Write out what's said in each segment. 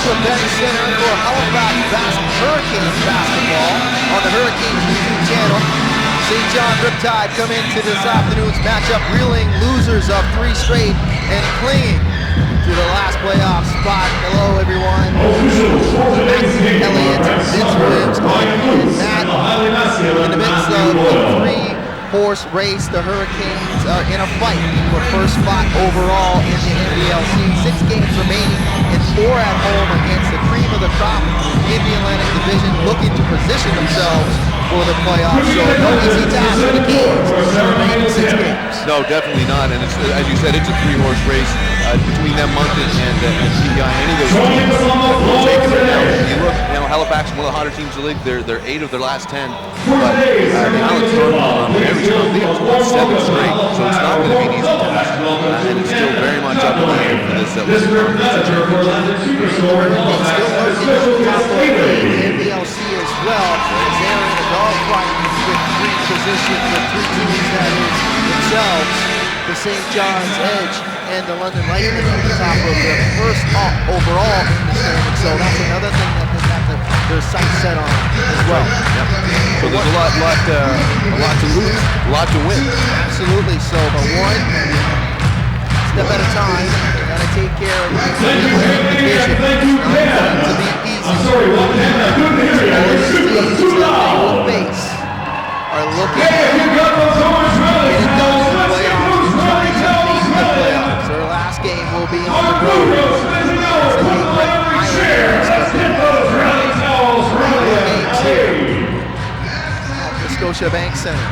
Scotia Bank Center for Halifax Hurricanes basketball on the Hurricanes YouTube channel. St. John Riptide come into this afternoon's matchup, reeling losers of 3 straight and clinging to the last playoff spot. Hello, everyone. Matt Elliott, Vince Williams, and Matt in the midst of a 3-horse race. The Hurricanes are in a fight for first spot overall in the NBL. 6 games remaining and 4 at home against the cream of the crop in the Atlantic Division, looking to position themselves for the playoffs. So no easy task for the Kings in the remaining 6 games. No, definitely not. And it's, as you said, it's a 3-horse race between them, Moncton and TBI. Any of those teams will take it right now. You look, Halifax, one of the hotter teams in the league. They're 8 of their last 10. But Alex Thornton, every single league has won 7 straight. So it's not going to be an easy task. And it's still very much up in the air for this Western Conference championship. Still lurking at the top of the NBLC as well, as they're in a dogfight with 3 positions, with 3 teams that is themselves, the St. John's Edge and the London Lightning at the top of the first overall in the standing. So that's another thing that they have their sights set on as well. Yep. So there's a lot to lose, a lot to win. Absolutely. So, but one step at a time, gotta take care of the division. It's not going to be easy. All the teams that they will face are looking to get it done in the playoffs and trying to make the playoffs. Their last game will be on the road. It's the Islanders, games here at the Scotia Bank Center,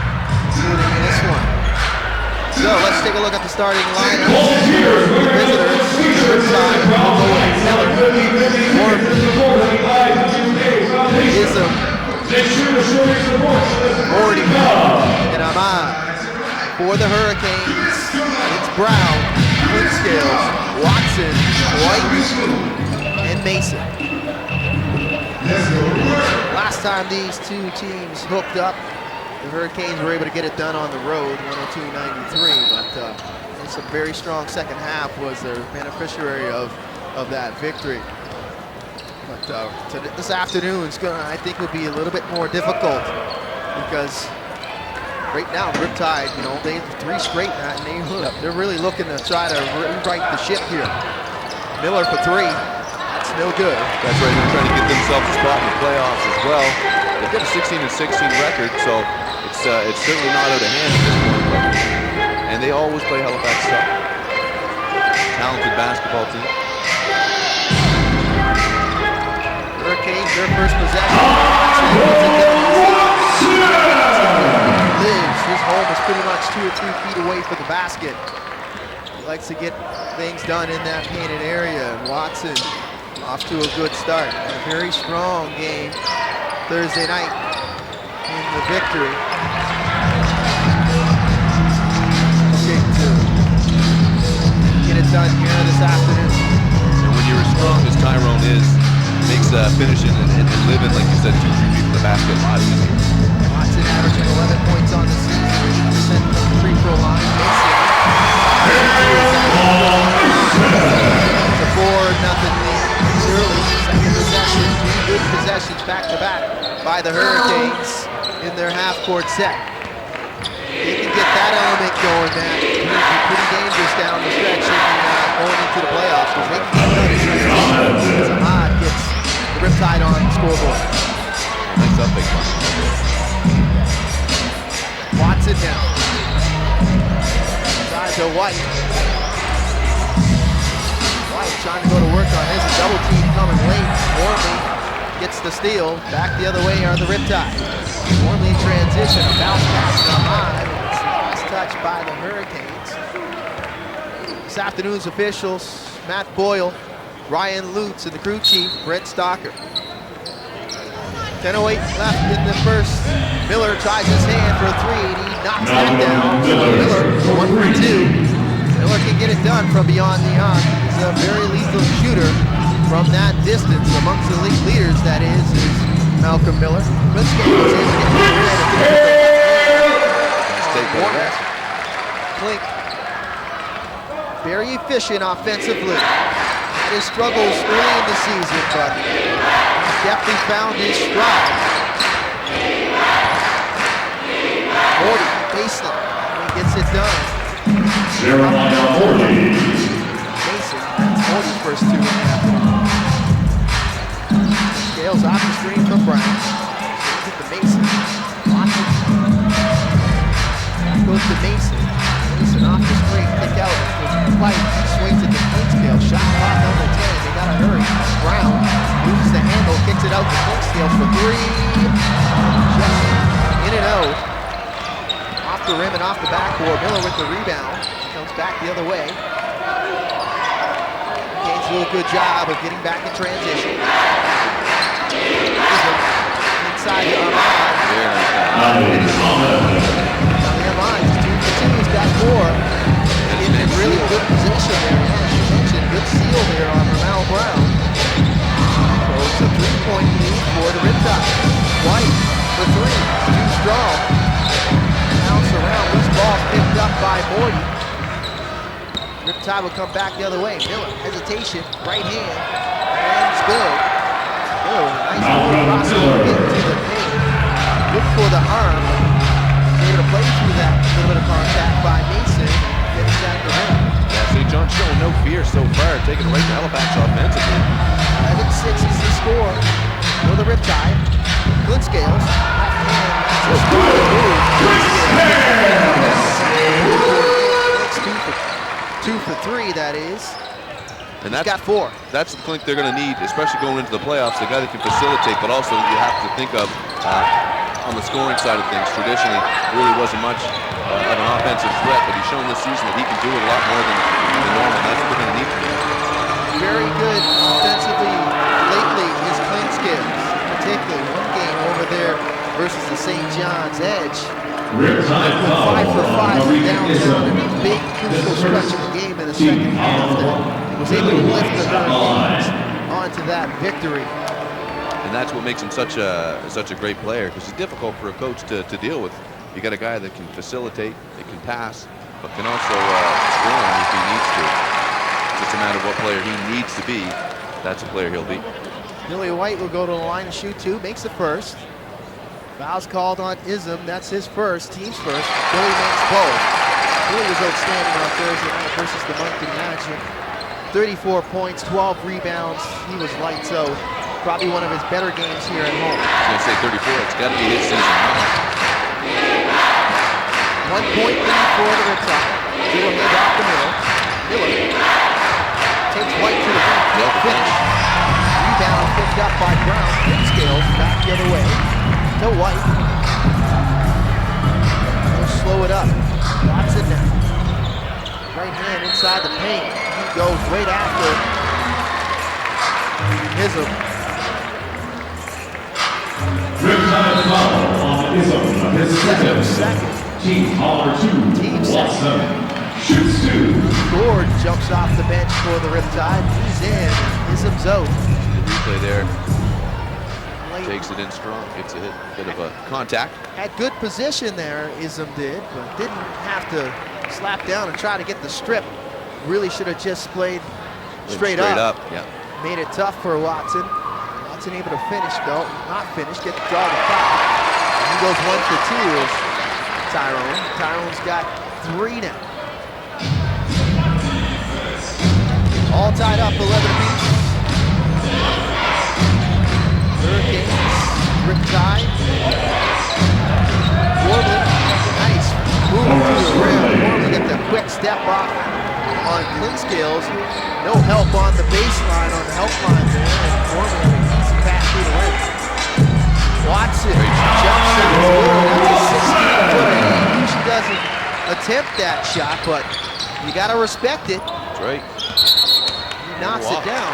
including this one. So let's take a look at the starting lineup. The visitors, Riptide, will go with Miller, Ism, Morty, and Ahmad. For the Hurricanes, it's Brown, Footscales, Watson, White, and Mason. Last time these 2 teams hooked up, the Hurricanes were able to get it done on the road, 102-93, but it's a very strong second half was their beneficiary of that victory. But this afternoon's I think will be a little bit more difficult because right now Riptide, they have 3 straight now, and they're really looking to try to rewrite the ship here. Miller for 3, that's no good. That's right, they're trying to get themselves a spot in the playoffs as well. They've got a 16-16 record, so it's certainly not out of hand at this point. And they always play Halifax tough. Talented basketball team. Hurricanes, their first possession. Lives. His home is pretty much 2 or 3 feet away from the basket. He likes to get things done in that painted area. And Watson off to a good start. A very strong game Thursday night in the victory. Looking to get it done here this afternoon. And when you're as strong as Tyrone is, it makes finishing and living, like you said, 2 or 3 feet from the basket a lot easier. Watson averaging 11 points on the season, 80% from the free throw line. It's a 4-0 lead. Early second possession, 2 good possessions back-to-back by the Hurricanes in their half-court set. They can get that element going, man. It's pretty dangerous down the stretch going into the playoffs because they can get done as Ahmad gets the Riptide on the scoreboard. Nice up, big one. Watson now. Tries to White. White trying to go to work on his double team coming late. Wormley gets the steal. Back the other way are the Riptide. Wormley transition, a bounce pass to Ahmad. It's last touch by the Hurricanes. This afternoon's officials, Matt Boyle, Ryan Lutz, and the crew chief, Brent Stocker. 10:08 left in the first. Miller tries his hand for a 3, and he knocks that down. Miller, 1 for 2. Miller can get it done from beyond the arc. He's a very lethal shooter from that distance. Amongst the league leaders, that is Malcolm Miller. Klink, very efficient offensively. had his struggles early in the season, but he's definitely found his stride. Morty, baseline, and he gets it done. Jeremiah Morty. Mason, that's Morty's first 2 in the afternoon. Scales off the screen from Brown. Get to Mason. Watson. Back goes to Mason. Mason off the screen, kick out. White swings at the Clinkscale. Shot clock number 10. They gotta hurry. Brown loses the handle, kicks it out to Clinkscale for 3. Just in and out. Off the rim and off the backboard. Miller with the rebound. Comes back the other way. Gaines do a good job of getting back in transition. Inside to Armand. Armand is 2 for 2. He's got 4. He's in really good position there. As you mentioned, good seal there on Ramel Brown. So it's a 3-point lead for the Riptide. White for 3. Too strong. Bounce around. Loose ball picked up by Morty. Riptide will come back the other way. Miller, hesitation, right hand, and it's good. Miller with a nice little crossover into the paint. Good for the arm. Able to play through that little bit of contact by Mason. Getting down the rim. Yeah, St. John showing no fear so far, taking it right to Halifax offensively. 11-6 is the score for the Riptide. Clinkscales. Left hand, that's a strong move. Clinkscales. 2 for 3, that is. And He's got 4. That's the Clink they're going to need, especially going into the playoffs. The guy that can facilitate, but also you have to think of on the scoring side of things. Traditionally, really wasn't much of an offensive threat, but he's shown this season that he can do it a lot more than normal. That's what they're going to need from him. Very good offensively lately, his Clinkscales, particularly one game over there versus the St. John's Edge. 5 for 5 downtown in a big crucial stretch of the game in the second half that was able to lift the Hurricanes onto that victory. And that's what makes him such a great player, because it's difficult for a coach to deal with. You got a guy that can facilitate, that can pass, but can also score if he needs to. It's just a matter of what player he needs to be. That's the player he'll be. Billy White will go to the line and shoot 2, makes the first. Foul's called on Ism, that's his first, team's first. Billy makes both. Billy was outstanding on Thursday night versus the Moncton Magic. 34 points, 12 rebounds, he was lights out. Probably one of his better games here at home. I was going to say 34, it's got to be his season now. 1 point lead for the Riptide. Dribble hand off the middle. Miller takes White to the rim, finish. Rebound picked up by Brown. Clinkscales back the other way. To White. He'll slow it up. Watson now. Right hand inside the paint. He goes right after Ism. Riptide foul on Ism. His second. Team Holler 2. Team second. Shoots 2. Gord jumps off the bench for the Riptide. He's in. Ism's out. The replay there. Takes it in strong, gets a bit of a contact. Had good position there, Ism did, but didn't have to slap down and try to get the strip. Really should have just played straight up. Yeah. Made it tough for Watson. Watson able to finish though, not finish, get the draw the foul. He goes 1 for 2 is Tyrone. Tyrone's got 3 now. All tied up 11 apiece. Hurricanes, Riptide. Corbin, nice move to the rim. Corbin get the quick step off on Clinkscales. No help on the baseline, on the help line there. And Corbin gets it back through the rim. Watson, jump shot is good. That's a 16-footer. He usually doesn't attempt that shot, but you got to respect it. That's right. He knocks it down.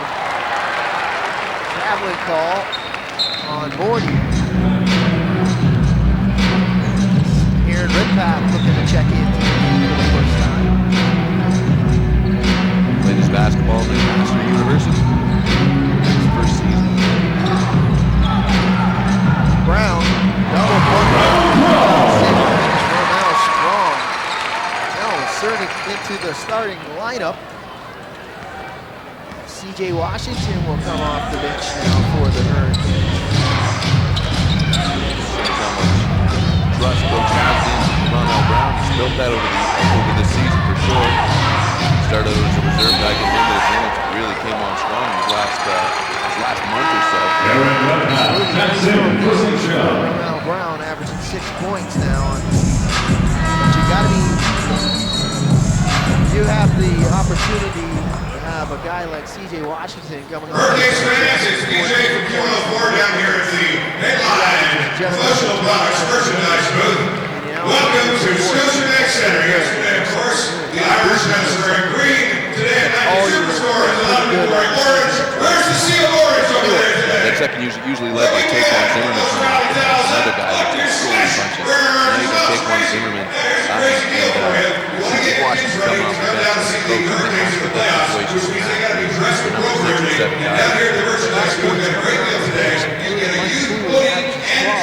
Traveling call on Morty. Aaron Riptide looking to check in for the first time. Played his basketball at Master University. His first season. Brown, double now strong. Now inserted into the starting lineup. C.J. Washington will come off the bench now for the Hurricanes. How much trust Coach has in Ronald Brown. He's built that over the season for sure. Started as a reserve guy, getting into his minutes, really came on strong his last month or so. Ronald Brown averaging 6 points now. But you got to be. You have the opportunity to have a guy like C.J. Washington coming on. Hurricanes fans, it's DJ from Q104 down here at the Headline Promotional Products Merchandise booth. Welcome to Scotiabank Center. Yesterday, of course, the Irish had us wearing green. Today at Nike Superstore, there's a lot of people wearing orange. Where's the seal of orange over there today? That second usually led by Taquan Zimmerman, another guy that's scoring bunches. Now you got Taquan Zimmerman and Washington coming off the bench as a coach in the hospital situation. The number 6 and 7 guys. Down here at the merchandise booth, a great deal today. You get a used hoodie and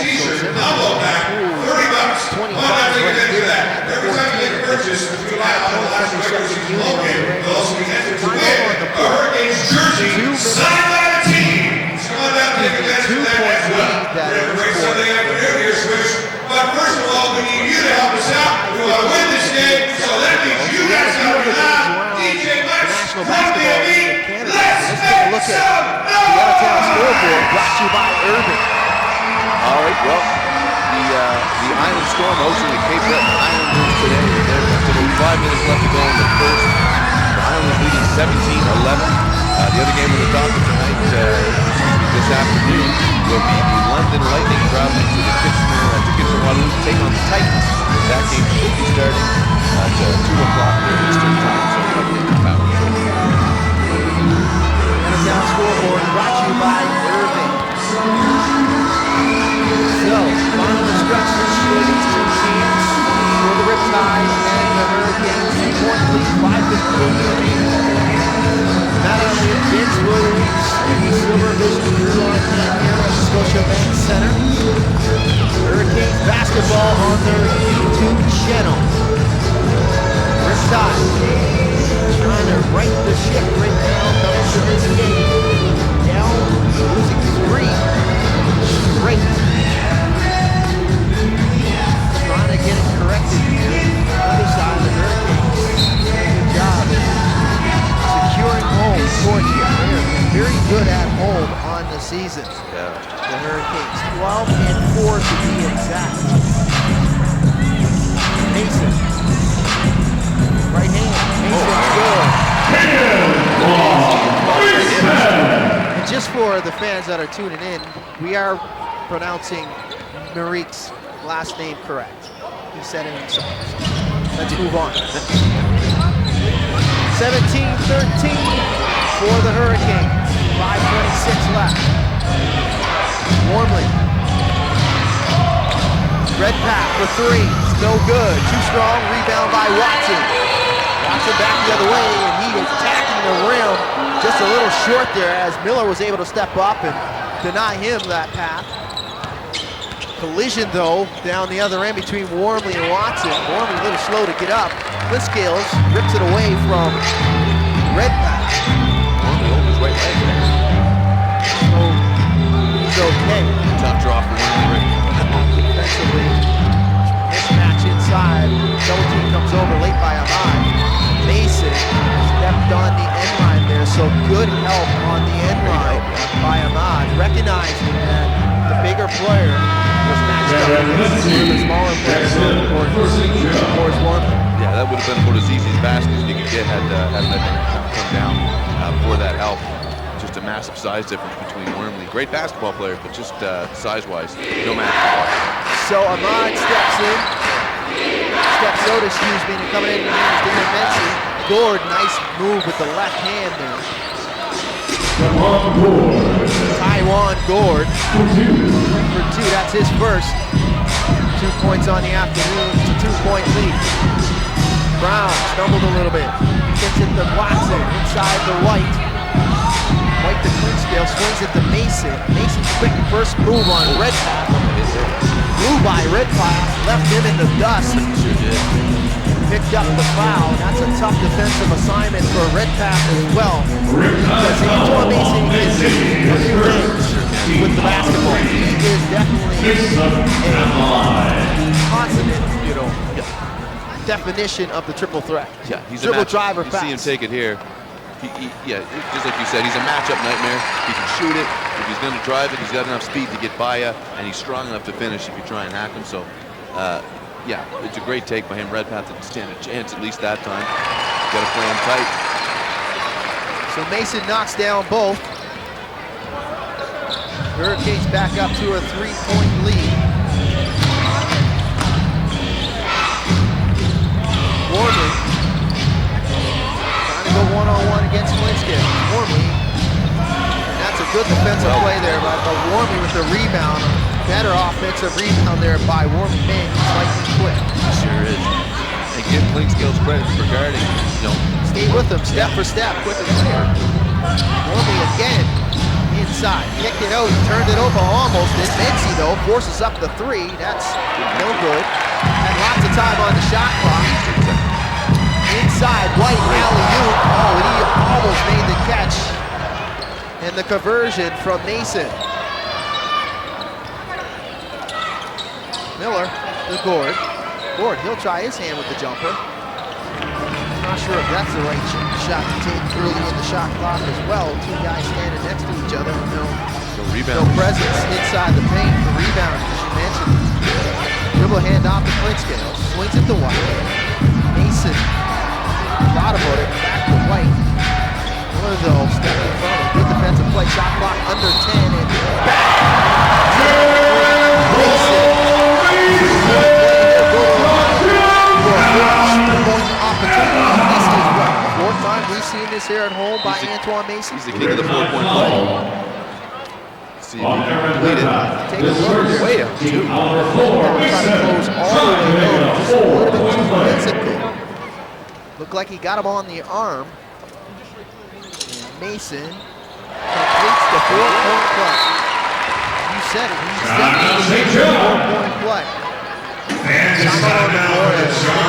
t-shirt combo pack, $30. Why not take advantage of that? Every time you make a purchase between now and the last records you can locate, you'll also be entered to win a Hurricanes jersey signed by the team. Come on down and take advantage of that as well. We have a great Sunday afternoon here, Swish. But first of all, we need you to help us out. We want to win this game, so that means you guys help me out. DJ Lex, Romeo B, let's make some The out-of-town scoreboard brought to you by Urban. All right, well, the Island Storm hosting the Cape Breton Islanders today. There's about 5 minutes left to go in the first. The Islanders leading 17-11. The other game we're talking tonight, this afternoon, will be the London Lightning traveling to the Kitchener-Waterloo to take on the Titans. That game should be starting at 2 o'clock Eastern time, so probably in the power. Out-of-town scoreboard brought to you by Urban. So, final instructions for these two teams. For the Riptide and the Hurricanes, 3-point lead, 5-15. Not only Vince Williams and the Silver Vision crew on hand here at Scotiabank Center. Hurricanes basketball on their YouTube channel. Riptide trying to right the ship right now coming to this game. Down, losing 3 straight. Trying to get it corrected here. Other side of the Hurricanes. Good job securing home court here. They're very good at home on the season. Yeah. The Hurricanes, 12-4 to be exact. Mason, right hand, Mason score. And just for the fans that are tuning in, we are pronouncing Marik's last name correct. He said it himself. Let's move on. 17-13 for the Hurricanes. 5:26 left. Warmly. Red pack for 3. It's no good. Too strong. Rebound by Watson. Watson back the other way, and he is attacking the rim just a little short there as Miller was able to step up and deny him that path. Collision, though, down the other end between Warmly and Watson. Warmly a little slow to get up. Blitzscales rips it away from Redpath. Warmly over his right leg. So he's okay. Tough draw for Warmly. Defensively, mismatch inside. Double team comes over late by Ahmad. Mason stepped on the end line there, so good help on the end line by Ahmad, recognizing that the bigger player was matched up against the smaller player towards Warmly. Yeah, that would have been about as easy as basket as you could get had that come down for that help. Just a massive size difference between Wormley. Great basketball player, but just size-wise, no match. So Ahmad steps out, and coming in, his name is David Mency. Gord, nice move with the left hand there. Taiwan Gord for 2, that's his first. 2 points on the afternoon, it's a 2-point lead. Brown stumbled a little bit, gets it to Watson, inside the White. White to Clinchdale, swings it to Mason. Mason's quick first move on Redpath. Blew by Redpath, left him in the dust. Sure did. picked up the foul. That's a tough defensive assignment for Redpath as well. Because Antoine Mason is with the basketball. He is definitely a consummate, definition of the triple threat. Yeah, he's dribble, a driver, you pass. see him take it here. Yeah, just like you said, he's a matchup nightmare. He can shoot it. If he's going to drive it, he's got enough speed to get by you, and he's strong enough to finish if you try and hack him. So, yeah, it's a great take by him. Redpath didn't stand a chance at least that time. Got to play him tight. So Mason knocks down both. Hurricanes back up to a 3-point lead. Wormley trying to go one-on-one against Flintskin. Wormley, and that's a good defensive play there by Wormley with the rebound. Better offensive rebound there by Wormley. Man, he's lightning quick. Sure is. And give Flintscales credit for guarding. Stay with him, step for step, quick and clear. Wormley again, inside, kicked it out, turned it over almost. Mincy though forces up the three. That's no good. And lots of time on the shot clock. Inside, White alley-oop. Oh, he almost made the catch. And the conversion from Mason. Miller, the Gord. Gord, he'll try his hand with the jumper. Not sure if that's the right shot to take early in the shot clock as well. Two guys standing next to each other. No presence inside the paint for rebounding, as you mentioned. Dribble handoff to Flintskin. Swings it to White. Mason thought about it. Back to White. Miller though, step in front of him. Good defensive play. Shot clock under 10 and back. Mason. Fourth time we've seen this here at home by Antoine Mason. He's the king of the 4-point play. See if he can complete it. Take a look way up, too. Trying to close all the way over. Just a little bit too physical. Looked like he got him on the arm. And Mason completes the 4-point play. You said it. He's definitely the 4-point play. And it's time now for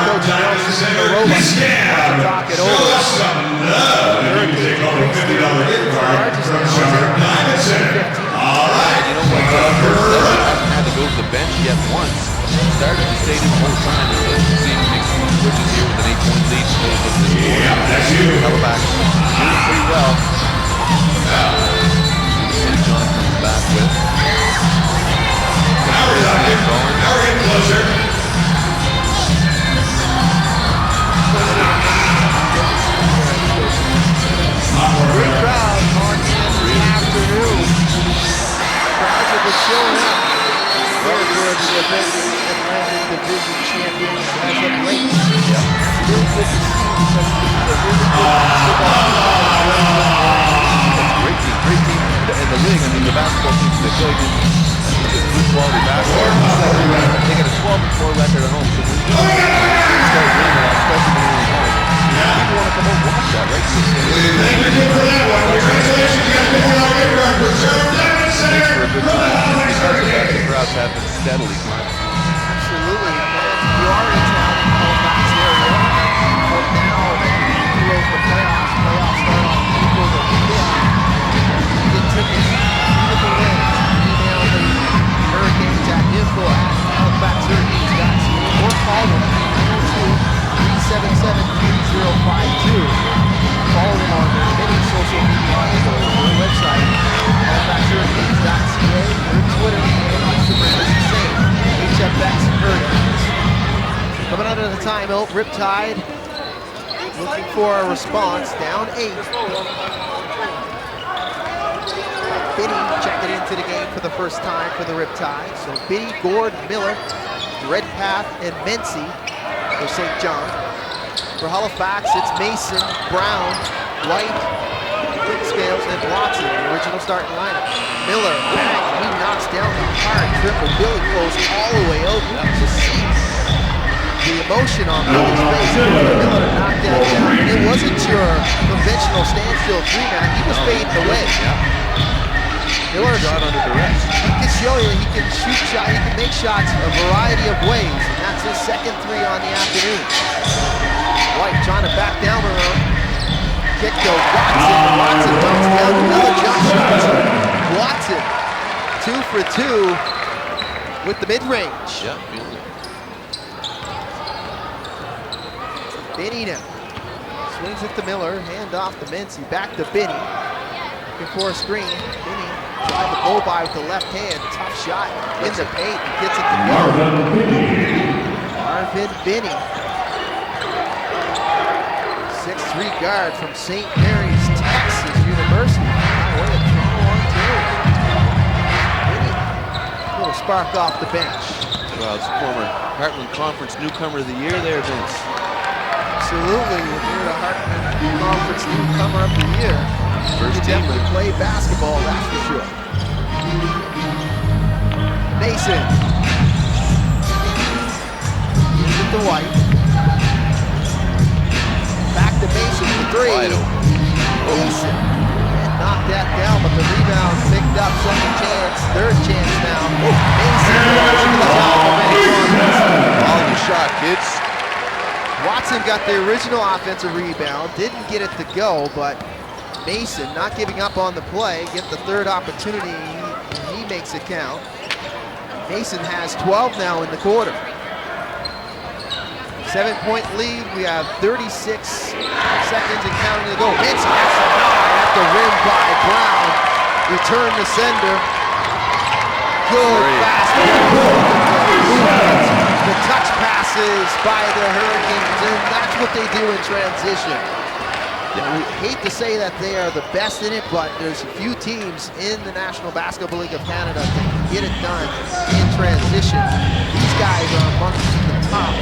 Coach Nelson and Scan. Talk it over. Show us some love. You can take home a $50 gift card from Sharp Diamond Center. All right. You know what? Hasn't had to go to the bench yet once. Started to stay the whole time. So see him make some switches here with an 8-point lead. Yeah, that's you. Halifax doing pretty well. St. John comes back with. Now we're getting closer. Great crowd on the afternoon. Crowds have been showing up. Very good to the Atlantic Division champions as of late. Still good to see because these are really good basketball. Great team in the league. I mean, the basketball teams they play just good quality basketball. They got a 12-4 record at home, so when you start winning a lot, especially when you're at home, people want to come over and watch that, right? Thank you for that one. Congratulations, you got $50 gift card from Sharp Diamond Center. For a good time. Because of that, the crowds have been steadily climbing. Absolutely. And you are in town in Halifax area. From now through the playoffs. Playoffs start on April the 5th. Get tickets. Beautiful wins. Email the Hurricanes at info@HalifaxHurricanes.ca or call them at 902-377-3052. Follow them on their many social media handles, their website, HalifaxHurricanes.ca, or Twitter and Instagram is the same, HFX Hurricanes. Coming out of the timeout, Riptide looking for a response, down 8. Biddy checking into the game for the first time for the Riptide. So Biddy, Gord, Miller, Redpath, and Mincy for St. John. For Halifax, it's Mason, Brown, White, Flintscales, and Watson, the original starting lineup. Miller, bang, he knocks down the hard triple. Billy goes all the way out. Just see the emotion on Billy's face. Miller knocked that down. And it wasn't your conventional standstill three-man. He was fading away. Miller shot under duress. He can show you he can shoot shots, he can make shots a variety of ways. And that's his second 3 on the afternoon. White trying to back down around. Kick to Watson. Watson comes down. Another jump shot. Watson, 2 for 2 with the mid-range. Yeah, feeling it. Binney now. Swings it to Miller. Hand off to Mincy. Back to Binney. Looking for a screen. Binney tried to go by with the left hand. Tough shot in the paint. He gets it to go. Marvin Binney. 6'3" guard from St. Mary's, Texas University. Way to Toronto, Ontario. Binney, a little spark off the bench. Well, it's former Heartland Conference Newcomer of the Year there, Vince. Absolutely, when you're the Heartland Conference Newcomer of the Year, First you team. definitely play basketball, that's for sure. Mason. Gives it to White. Back to Mason for 3. Wide open. Mason. And knocked that down, but the rebound picked up. Second chance, third chance now. Mason goes to the top of it. All the shot, kids. Watson got the original offensive rebound, didn't get it to go, but Mason not giving up on the play, get the third opportunity, he makes it count. Mason has 12 now in the quarter. 7-point lead, we have 36 seconds and counting to go. Mincy has a nod at the rim by Brown. Return to sender. Good basketball. The touch passes by the Hurricanes, and that's what they do in transition. We hate to say that they are the best in it, but there's a few teams in the National Basketball League of Canada that can get it done in transition. These guys are amongst the top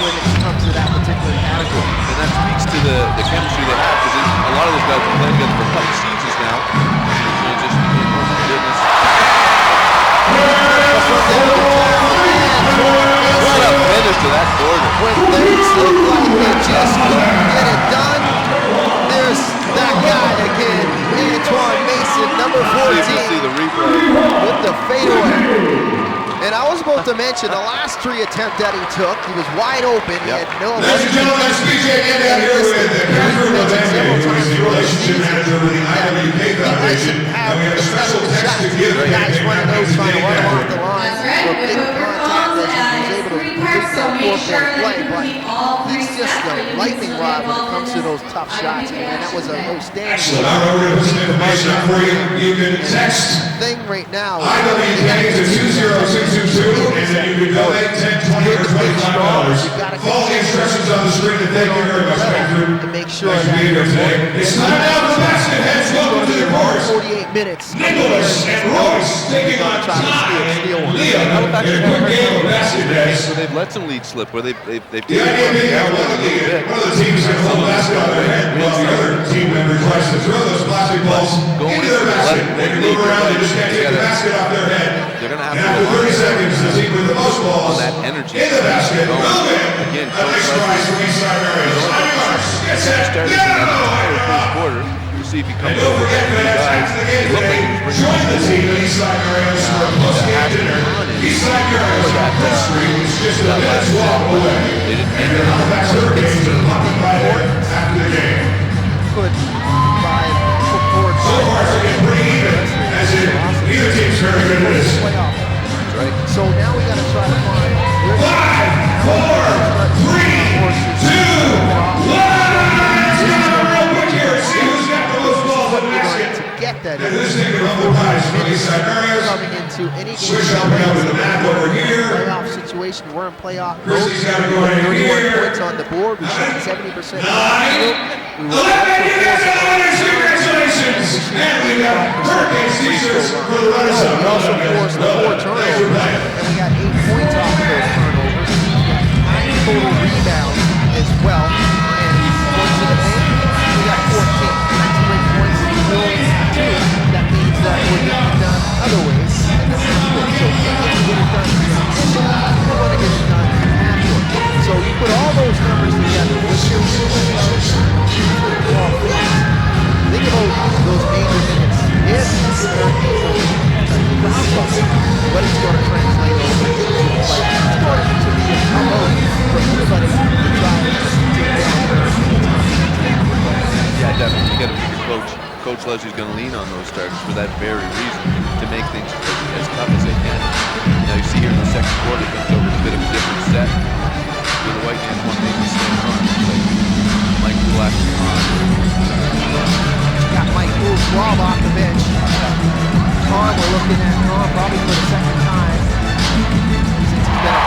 when it comes to that particular category. And that speaks to the chemistry they have, because a lot of those guys have been playing together for a couple seasons now. Transition in, oh my goodness. What a finish to that quarter. When things look like they just couldn't get it done, there's that guy again, Antoine Mason, number 14, See the replay. with the fadeaway. And I was about to mention the last 3 attempts that he took, he was wide open. He had no. Ladies and gentlemen, it's BJ Gannett here with the Catherine Levende, who's the relationship manager with the IWK Foundation, and we have a special text to give him. Guys running those, trying to run him off the line. So big contact as he was able to complete that 4-point play, but he's just a lightning rod when it comes to those tough shots, man. That was a outstanding So now we're going to put some information up for you. You can text thing right now. IWK to 20622, and then you can donate $10, $20, or $25. Follow the instructions on the screen, and thank you very much, Catherine. To make sure Thanks for being here today. It's time now for basket heads. Welcome to the course. 48 minutes. Nicholas and Royce taking on Ty. Liam in a quick game of basket heads. So they've let some leads slip, where they've The idea being that one of the teams is going to hold the basket on their head, while the other team member tries to throw those plastic balls into their basket. They can move around, they just can't take the basket off their head. They're going to have And to after 30 seconds, the team with the most balls that energy in the basket will win. Again, A nice prize for Eastside Mariners. On your marks, get set, started go! in the entire first quarter. We'll see if he comes And don't over with forget, two fans, guys. after the game It looked like he today, was join the bringing team at Eastside Mariners for a post-game dinner. Eastside Mariners on Brook Street is just a minute's walk away. They didn't And the Halifax Hurricanes are popping by there after the game. Could five forward. So far, it's getting pretty even, as in neither team's very good at this. Playoff. right. So now we got to try to find. 5, 4, 3, 2, 1. It's time real quick here. See who's got the most balls in the basket. To get that And who's taking home the prize from Eastside Mariners? coming into any game. Switch up now with the map over here. Playoff situation. We're in playoff mode. Christie's got to go in 31 here. points on the board. We shot 70%. 9, 11, yes, congratulations! And we got Hurricanes t-shirts for the runners-up. We also forced the 4 turnovers, and we got 8 points off of those turnovers. We got 9 total rebounds as well, and points in the paint, we got 14. That's great points in the middle, too. That means that we're getting it done other ways, and that's not good. So we can get it done in transition, we want to get it done in half-court. So you put all those numbers together, which is think about those major minutes. If the Hurricanes what it's going to translate over. Like, it's going to be a tough for everybody to try to Coach Leslie's going to lean on those starters for that very reason, to make things as tough as they can. Now you see here in the second quarter, comes over a bit of a different set. The White Hands want to make this thing run. Mike Poole actually on. Got Mike Poole 12 off the bench. Con, we're looking at Con probably for the second time since he's been a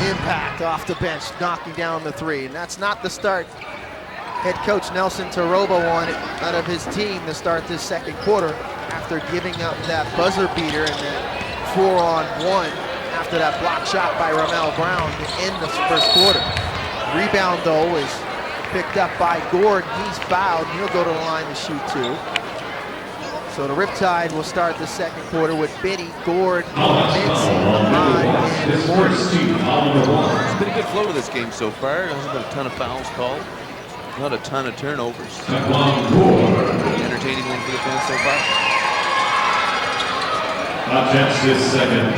Impact off the bench, knocking down the three, and that's not the start head coach Nelson Taroba wanted out of his team to start this second quarter after giving up that buzzer beater and that 4-on-1 after that block shot by Ramel Brown to end the first quarter. Rebound though is picked up by Gordon. He's fouled. He'll go to the line to shoot two. So the Riptide will start the second quarter with Biddy, Gordon, Mincy, Ahmad, and Morty. It's been a good flow to this game so far. There hasn't been a ton of fouls called. Not a ton of turnovers. Entertaining one for the fans so far. Offense is second.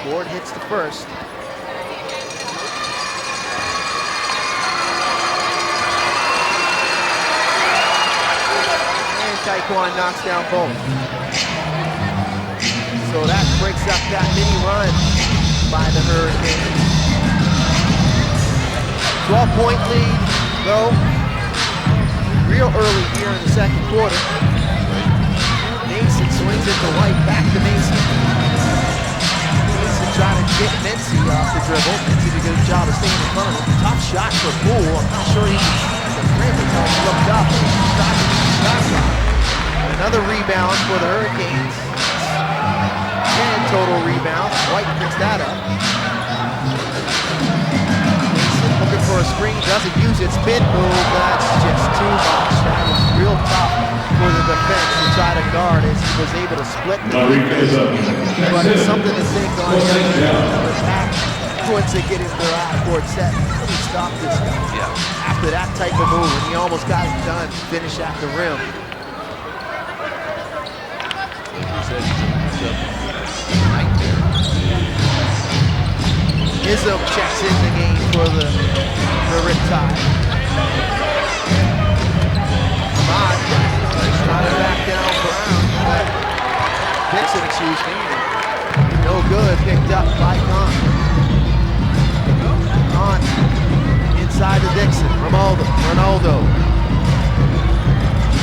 Gordon hits the first. And Taekwon knocks down both. So that breaks up that mini run by the Hurricanes. 12-point lead, though, real early here in the second quarter. Mason swings it to White, back to Mason. Mason trying to get Mincy off the dribble. Mincy did a good job of staying in front of him. Tough shot for Poole. I'm not sure he can see the rim until he looked up. Another rebound for the Hurricanes. 10 total rebounds. White picks that up. Looking for a screen, doesn't use it, spin move, that's just too much. That was real tough for the defense to try to guard as he was able to split the defense. But it's something to think on the attack. Once they get into their half-court set, how do you stop this guy? Yeah. After that type of move, and he almost got it done, finish at the rim. Like you said, he's a right there. Izzo checks in the game for the Riptide. Ahmad trying to back down Brown. Dixon, excuse me. No good, picked up by Con. Con inside to Dixon. Ronaldo.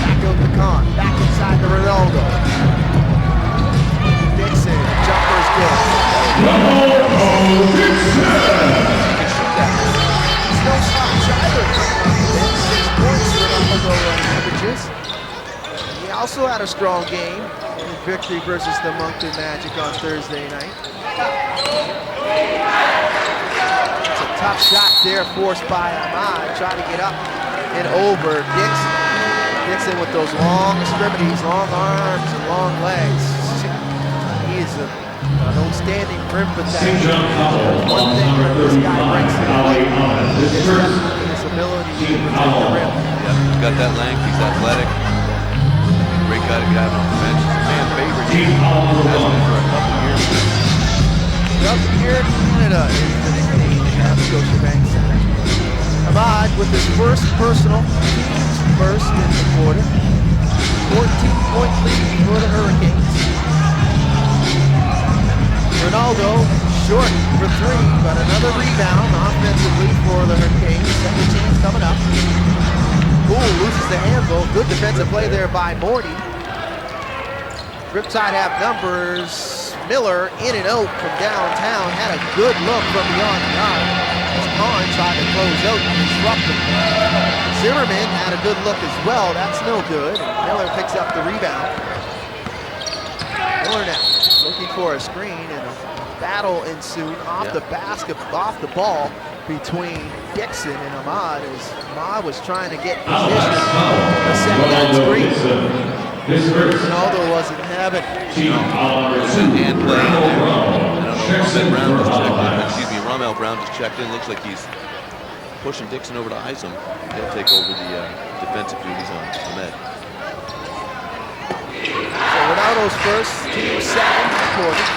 Back over to Con. Back inside to Ronaldo. Dixon, jumper's good. No slouch either. 6 points for Ronaldo averages. He also had a strong game in victory versus the Moncton Magic on Thursday night. It's a tough shot there forced by Ahmad. Trying to get up and over Dixon. Dixon with those long extremities, long arms, and long legs. He is an outstanding rim protector. One thing that this guy brings to the plate is his ability to protect the rim. Yeah, he's got that length, he's athletic. Great guy to get out on the bench. He's a fan favorite. He has been for a couple years. Up here in Canada is the nickname at Scotiabank Center. Ahmad with his first personal, team's first in the quarter. 14-point lead for the Hurricanes. Ronaldo short for three, but another rebound offensively for the Hurricanes. Second chance coming up. Poole loses the handle. Good defensive play there by Morty. Riptide have numbers. Miller in and out from downtown. Had a good look from beyond the arc. As Con tried to close out and disrupt him. Zimmerman had a good look as well. That's no good. And Miller picks up the rebound. Miller now looking for a screen, and a battle ensued off the basket, off the ball between Dixon and Ahmad as Ahmad was trying to get position to set that screen. Ronaldo wasn't having it. It's a hand play. I don't know, Ramel Brown just checked in. Looks like he's pushing Dixon over to ice him. He'll take over the defensive duties on Ahmed. So Ronaldo's first, team second quarter.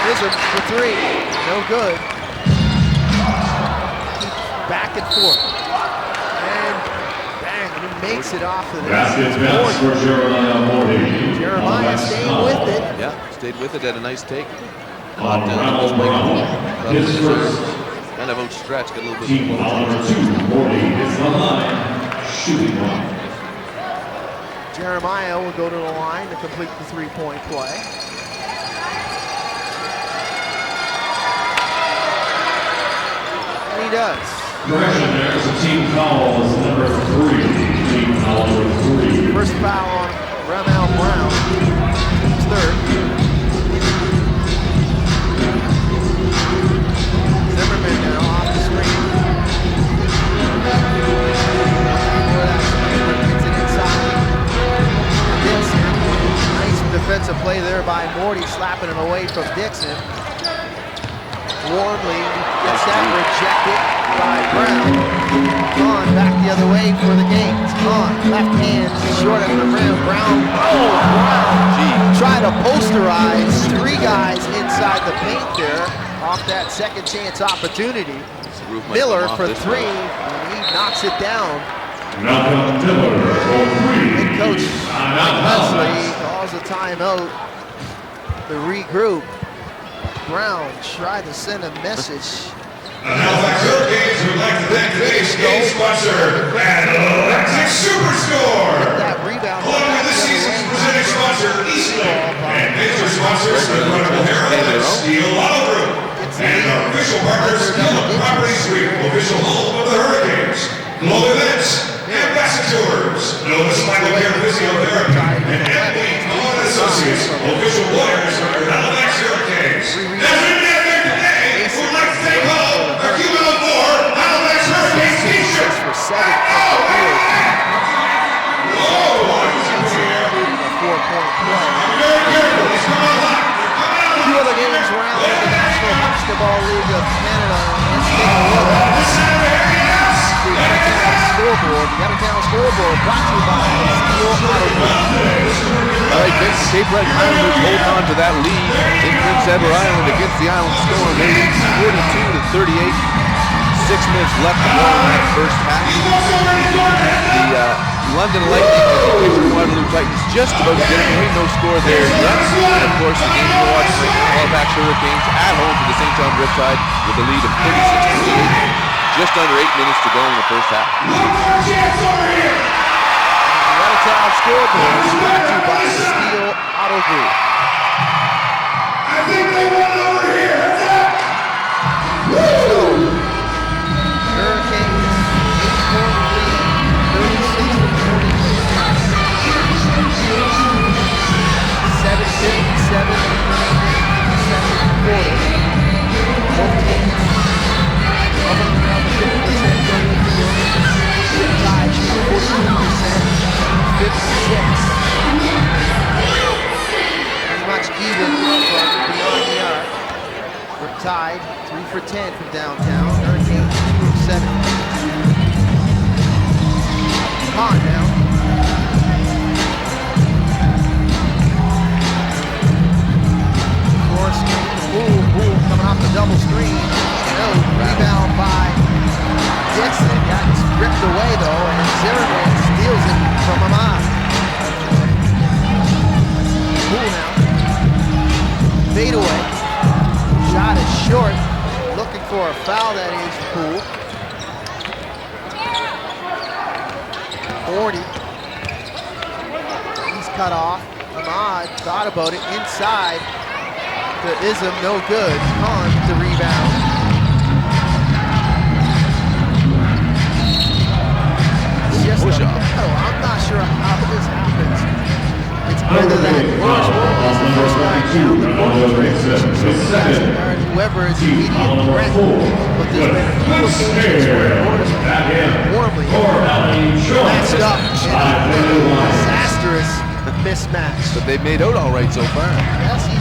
Wizard for three, no good. back and forth. And bang, he makes it off of there. Basket's bounced for Jeremiah Morty. Jeremiah staying with it. Yeah, stayed with it, had a nice take. On Ronald Brown, his first Kind of outstretched, got a little bit team foul number 2. Morty is the line, shooting one. Jeremiah will go to the line to complete the three-point play. And he does. Correction, there's a team foul, is number 3. Team foul number 3. First foul on Ramel Brown. His third. Zimmerman now off the screen. Gets it inside. Dixon. Nice defensive play there by Morty, slapping it away from Dixon. Warmly gets that rejected by Brown. On back the other way for the Gates. On left hand, short of the rim. Brown. Oh, Brown. Try to posterize 3 guys inside the paint there. Off that second chance opportunity. Miller for 3, and he knocks it down. Malcolm Miller for 3. Head coach Mike Leslie calls a timeout to regroup. Brown tried to send a message. The Halifax Hurricanes would like to thank today's game sponsor, Electric Superstore. That rebound. Along with this season's presenting sponsor, Eastland, and major sponsors, Incredible Herald and Steel Auto Group. And our official partners, Gillum Properties Group, official home of the Hurricanes. Global Events, Ambassadors, Novus Michael Care Physiotherapy, and Emily Mullen Associates, official lawyers of the Halifax Hurricanes. As we get there today, we'd like to take home our Cuban on 4 Halifax Hurricanes t-shirt. For 7 from the field. Whoa! A 4-point play. Very careful, he's coming on hot. Two other games around the National Basketball League of Canada. Let's take a look. The scoreboard. The out-of-town scoreboard brought to you by Steel Auto Group. All right, Vince, Cape Breton Islanders holding on to that lead in Prince Edward Island against the Island Storm. They lead 42-38. 6 minutes left to go in that first half. The London Lightning and the Waterloo Titans just about to get it. There ain't no score there yet. And of course, the game you're watching right now, Halifax Hurricanes at home to the St. John Riptide with a lead of 36-28. Just under 8 minutes to go in the first half. The out-of-town scoreboard is brought to you by Steel Auto Group. I think they won over here. Hurricanes 8-point lead, 36-40. 7:57 second quarter. Both teams hovering around the 50% going into the Riptide shooting 42%, 56. Pretty much even from beyond the arc. Riptide 3 for 10 from downtown. Hurricanes 2 of 7. On now. Floor screen. Boom, coming off the double screen. No, rebound by Dixon. Got ripped away though, and Zimmerman steals it from Ahmad. Cool now. Fade away. Shot is short. Looking for a foul, that is Poole. 40. He's cut off. Ahmad thought about it. Inside. To Ism, no good. On the rebound. Just I'm not sure how this happens. It's either that Lawrence Warren is the first guy down the whoever is the immediate threat. But there's been a few occasions where Warmly matched up in a disastrous mismatch. But they've made out all right so far. Yes, he's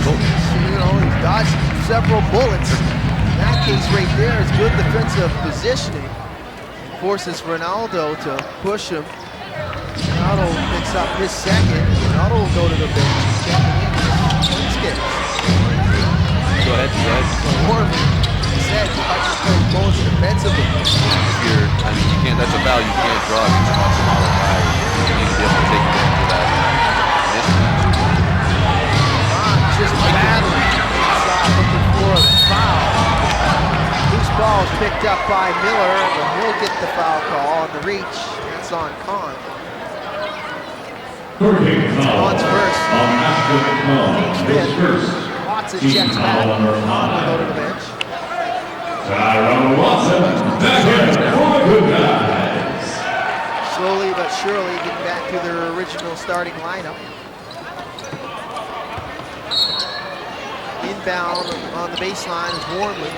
dodged several bullets. In that case right there is good defensive positioning. Forces Ronaldo to push him. Ronaldo picks up his second. Ronaldo will go to the bench. Checking in. Go ahead. Warren said, most defensively. I mean, you can't. That's a foul you can't draw against Guatemala guys. You need to be able to take advantage of that mismatch. Just battling inside, looking for the foul. Loose ball is picked up by Miller, and he'll get the foul call on the reach. That's on Kahn. Kahn's first. Watson checks back. Kahn will go to the bench. Slowly but surely getting back to their original starting lineup. Inbound on the baseline is Warmley.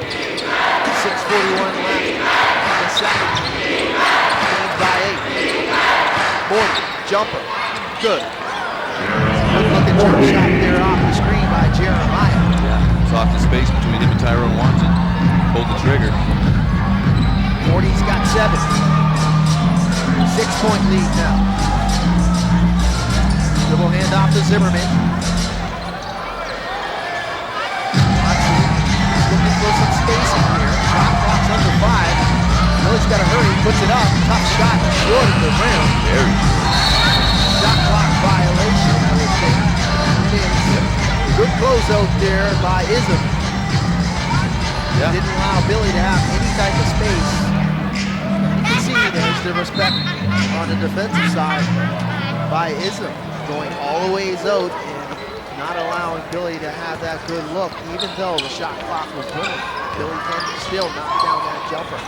6:41 left in the second. Gained by 8. Morton, jumper, good. Good looking jump shot there off the screen by Jeremiah. Yeah, it's off the space between him and Tyrone Watson. Pulled the trigger. Morty's got 7. 6-point lead now. Dribble hand off to Zimmerman. Looking for some spacing here. Shot clock's under 5. Miller's got to hurry. Puts it up. Tough shot. Short of the rim. Very Shot clock violation, I would think. Good closeout there by Ism. Yeah. Didn't allow Billy to have any type of space. You can see there's the respect on the defensive side by Ism. Going all the ways out and not allowing Billy to have that good look, even though the shot clock was running. Billy can still knock down that jumper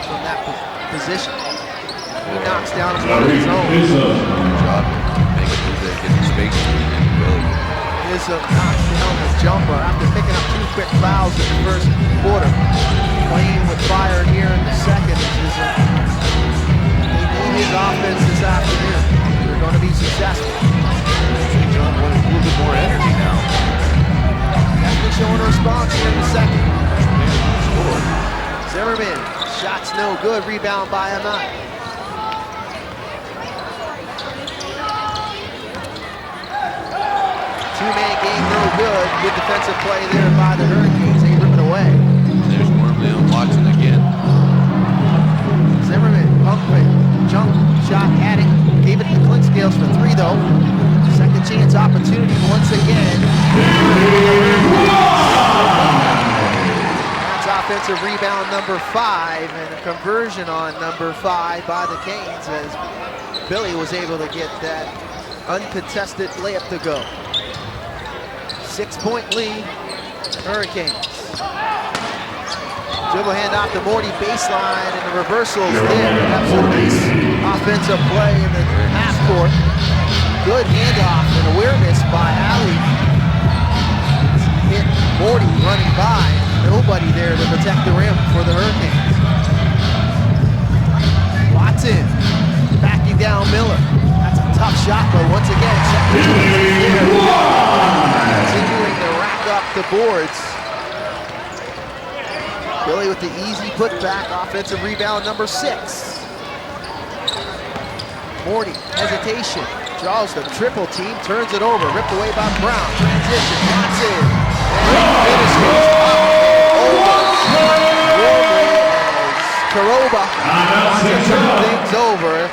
from that position. He knocks down one of his own. good job. Make it good, get the space between him and Billy. Ism knocks down the jumper after picking up 2 quick fouls in the first quarter. Playing with fire here in the second. Ism. They need his offense this afternoon. They're going to be successful. John wanted a little bit more energy now. Definitely showing a response here in the second. Zimmerman, shot's no good, rebound by Amat. Two-man game, no good. Good defensive play there by the Hurricanes. They rip it away. There's Wormley on Watson again. Zimmerman, pump fake, jump shot at it. Gave it to Clinkscales for 3 though. Second chance opportunity once again. That's offensive rebound number 5 and a conversion on number 5 by the Canes as Billy was able to get that uncontested layup to go. 6-point lead, Hurricanes. Dribble hand off to Morty, baseline, and the reversals there. That's a nice offensive play in the half court. Good handoff and awareness by Ali. Hit Morty running by. Nobody there to protect the rim for the Hurricanes. Watson backing down Miller. That's a tough shot, but once again, continuing to rack up the boards. Billy with the easy putback, offensive rebound number 6. Morty, hesitation, draws the triple team, turns it over, ripped away by Brown, transition, Watson, and finishes over. Karoba wants to turn things over.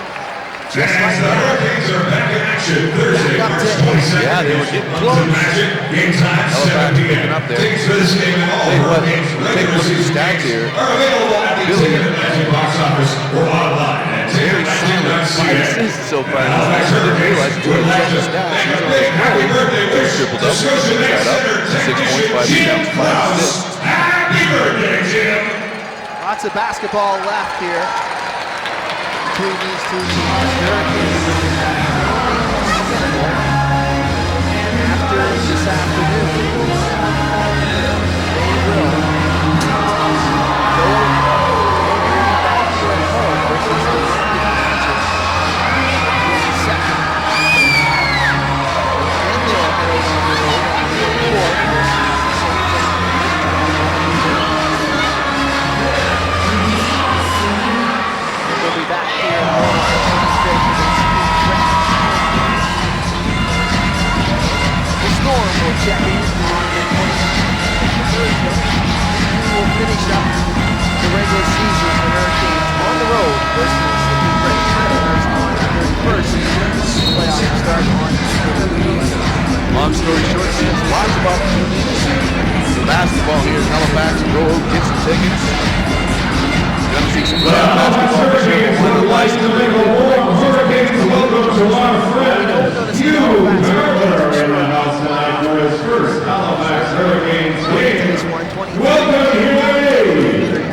Just like that. Hurricanes are back in action Thursday, March 22nd. Yeah, they were getting close. Game time, 7 p.m. up there. Tickets for this game and all Hey, what? Hurricanes Take a look at the stats here. are available at the Billy. Ticketmaster box office or online at Very solid season so far. I didn't realize until I checked the stats. He's on his way to a triple-double. He's got up 6 points, 5 rebounds, 5 assists. Happy birthday, Jim! Lots of basketball left here between these two teams. Hurricanes after this afternoon, they will go back to home versus the Magic in the second. Then they'll head over to the court versus the St. They'll be back here on the demonstration Long story short, there's lots of opportunities for basketball here in Halifax. Go get some tickets. You're going to see some playoff basketball for sure. One of the lights in the middle. Welcome to our friend Hugh Murphy in the house tonight for his first Halifax Hurricanes game. Welcome, Hugh!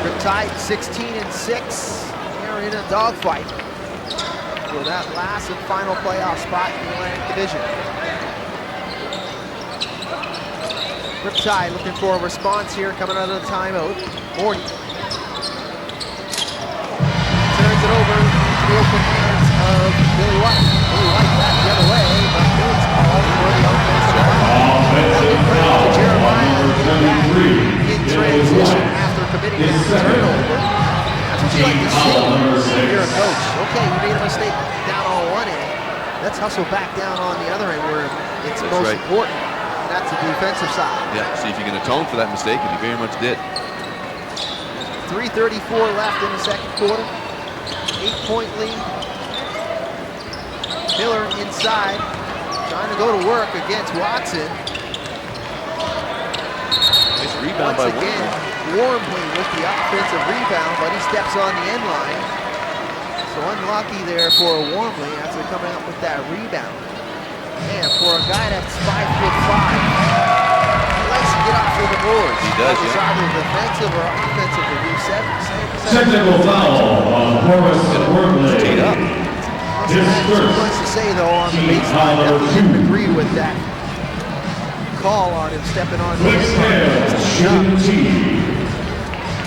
Riptide 16-6. They're in a dogfight for that last and final playoff spot in the Atlantic Division. Riptide looking for a response here, coming out of the timeout. Morty turns it over to the open hands of Billy White. Billy White back the other way, but Billy's called for the offensive foul. Jeremiah in transition after committing that turnover. That's what you like to see if you're a coach. Okay, you made a mistake down on one end. Let's hustle back down on the other end where it's most important. That's the defensive side. Yeah, see if you can atone for that mistake, and he very much did. 3:34 left in the second quarter. 8-point lead. Miller inside, trying to go to work against Watson. Nice rebound Once by again, Wormley with the offensive rebound, but he steps on the end line. So unlucky there for Wormley after coming up with that rebound. And for a guy that's 5'5", he likes to get off of the boards. He does, It's either defensive or offensive to do seven. Technical foul on Horace Wormley. Teed up. His Too much to say though on the baseline. Definitely didn't agree with that call on him stepping on the end.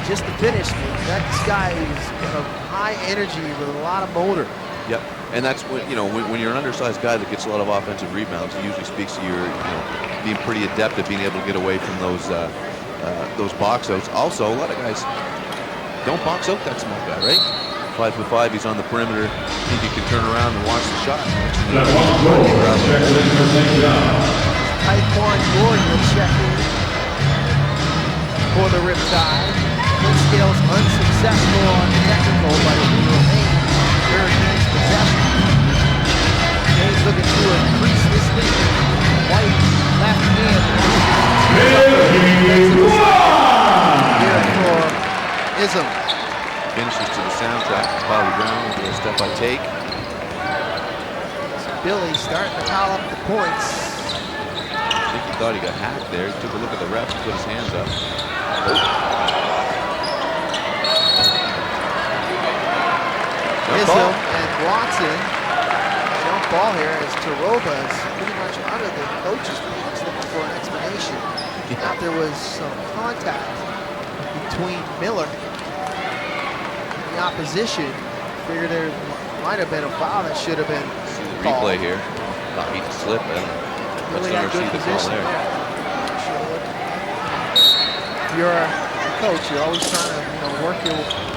Just to finish, that guy is got a high energy with a lot of motor. Yep, and that's when, you know, when you're an undersized guy that gets a lot of offensive rebounds, it usually speaks to your, being pretty adept at being able to get away from those box outs. Also, a lot of guys don't box out that small guy, right? 5'5", he's on the perimeter. Think he can turn around and watch the shot. Taekwon Gordon will check in for the Riptide. Scales unsuccessful on the technical, but it will remain Hurricanes possession. James looking to increase this lead. White left hand. Here for Ism. Finishes to the soundtrack. Bobby Brown with a step by take. So Billy starting to pile up the points. I think he thought he got hacked there. He took a look at the ref and put his hands up. Ism and Watson. Jump ball here as Taroba is pretty much out of the coach's meeting, looking for an explanation. Now there was some contact between Miller and the opposition. Figured there might have been a foul that should have been called. Replay here. Thought he'd slip. Really got good position there. If you're a coach, you're always trying to work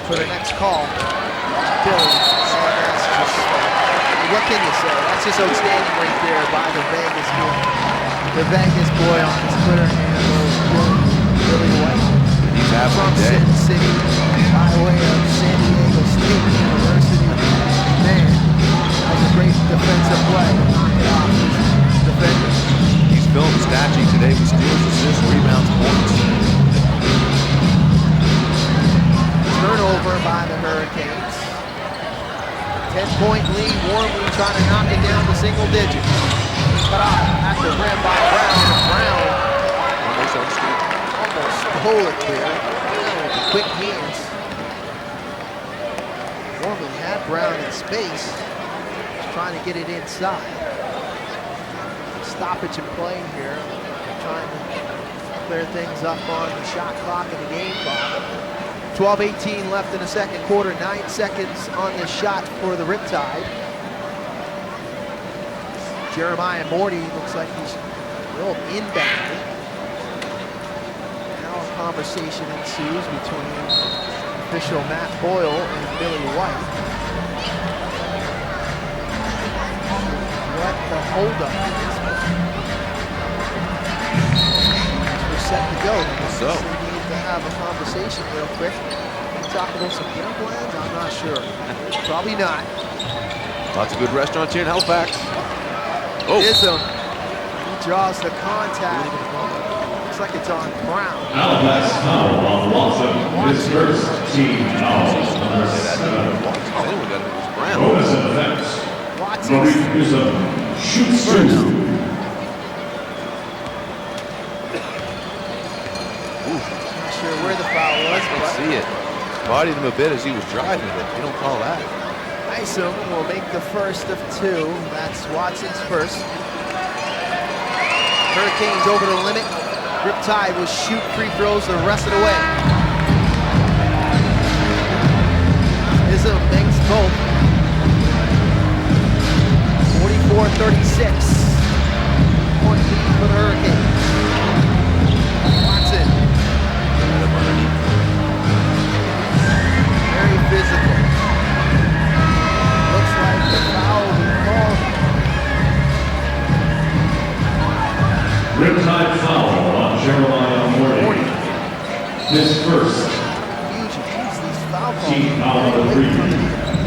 for the next call. Billy, that's just, what can you say? That's just outstanding right there by the Vegas boy. The Vegas boy on his Twitter handle, Billy White. He's from Sin City, by way of San Diego State University. Man, that was a great defensive play. Defender. He's filmed statue today with steals, assists, rebounds, points. Turnover by the Hurricanes. 10-point lead. Wormley trying to knock it down to single digits. Cut off at the rim by Brown. Brown almost stole it there. With the quick hands. Wormley had Brown in space. Just trying to get it inside. Stoppage in play here. Trying to clear things up on the shot clock and the game clock. 12:18 left in the second quarter. 9 seconds on this shot for the Riptide. Jeremiah Morty looks like he's real inbound. Now a conversation ensues between official Matt Boyle and Billy White. What the holdup is. We're set to go. So we need to have a conversation real quick. talk about some dinner plans? I'm not sure. Probably not. Lots of good restaurants here in Halifax. Oh. Ism. He draws the contact. Looks like it's on Brown. Halifax foul on Watson. His first team foul. Number 7. Anyone got it? It was Brown. Bonus in defense. Watson. Shoots first. two. Not sure where the foul was, Let's but see it. Bodied him a bit as he was driving, but you don't call that. Isom will make the first of two. That's Watson's first. Hurricanes over the limit. Riptide will shoot free throws the rest of the way. Isom makes both. 44-36. Point lead for the Hurricanes. Watson. Very physical. Looks like the foul will be called. Riptide foul on Jeremiah Morty. His first. Huge. These foul calls. Team foul number 3.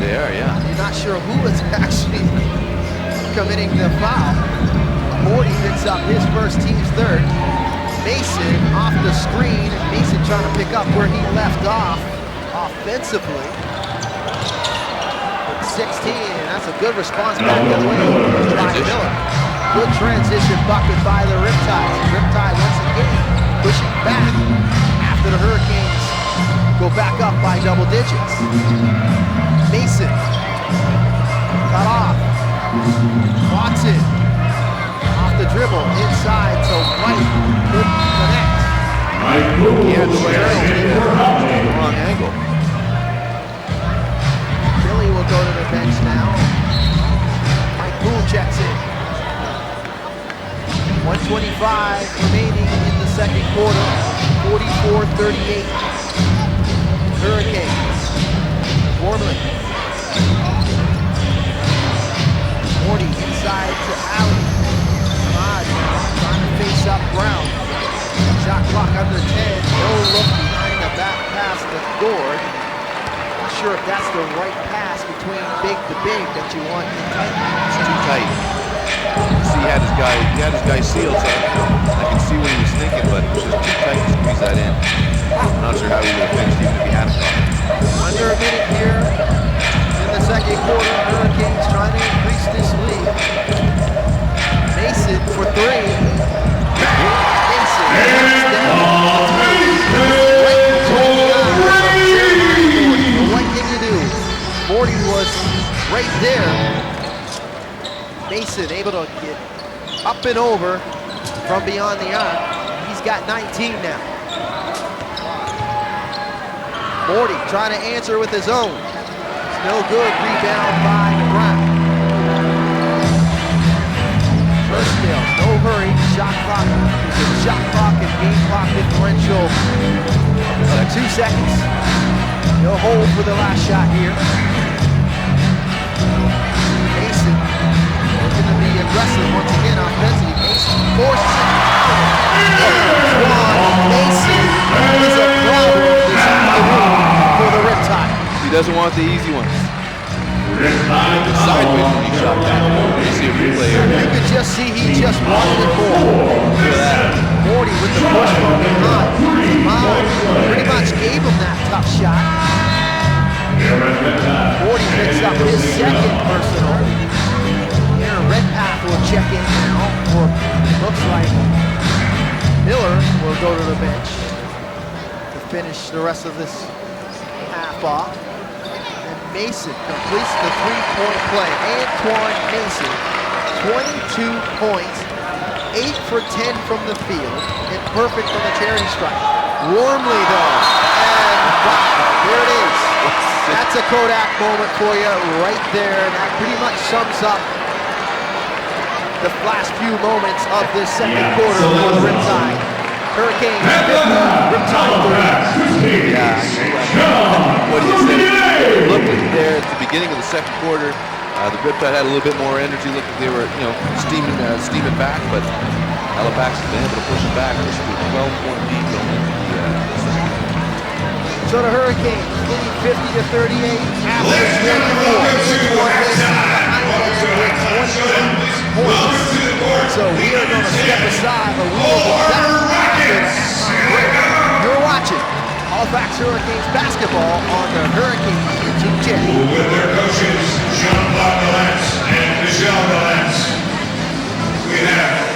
They are, yeah. You're not sure who is actually committing the foul. Morty picks up his first, team's third. Mason off the screen. Mason trying to pick up where he left off offensively. 16, and that's a good response back the other way. Miller. Good transition bucket by the Riptide. Riptide once again pushing back after the Hurricanes go back up by double digits. Mason cut off. Watson off the dribble inside to White. Good connect. He had the wrong angle. Billy will go to the bench now. Mike Poole checks in. 125 remaining in the second quarter. 44-38. Hurricanes. Wormley. Morty inside to Allen. Ahmad trying to face up Brown. Shot clock under 10. No look behind the back pass to Gord. Not sure if that's the right pass between big to big that you want in tight. It's too tight. See, he had his guy sealed, so I can see what he was thinking, but it was just too tight to squeeze that in. I'm not sure how he would have finished even if he had a shot. Under a minute here in the second quarter. Hurricanes trying to increase this lead. Mason for three. Mason. What can you do? Morty was right there. Mason able to get up and over from beyond the arc. He's got 19 now. Morty trying to answer with his own. It's no good. Rebound by Brown. First steals, no hurry. Shot clock. There's a shot clock and game clock differential of 2 seconds. No hold for the last shot here. Mason looking to be aggressive once again offensively. Mason forces it. Mason is a problem this afternoon for the Riptide. He doesn't want the easy ones. Sideways when he shot that. You see a replay here. You could just see he just wanted it more. Look at that. Morty with the push from behind. Pretty much gave him that tough shot. Morty picks up his second personal. Here, Redpath will check in now. Or looks like Miller will go to the bench to finish the rest of this half off. And Mason completes the three-point play. Antoine Mason, 22 points, 8 for 10 from the field, and perfect from the charity stripe. Warmly though, and wow, there it is. That's a Kodak moment for you right there. That pretty much sums up the last few moments of this second quarter for the Riptide. Hurricanes 50, Riptide 30. Yeah, what he said. Looked there at the beginning of the second quarter. The Riptide had a little bit more energy. Looked like they were, steaming back, but Halifax has been able to push them back. Just a 12-point lead going into the second. So the Hurricanes leading 50-38 after 24. So we are going to step aside, but we will be back after the halftime break. You're watching Halifax Hurricanes basketball on the Hurricane YouTube channel. With their coaches, Jean-Claude Gallant and Michelle Gallant, we have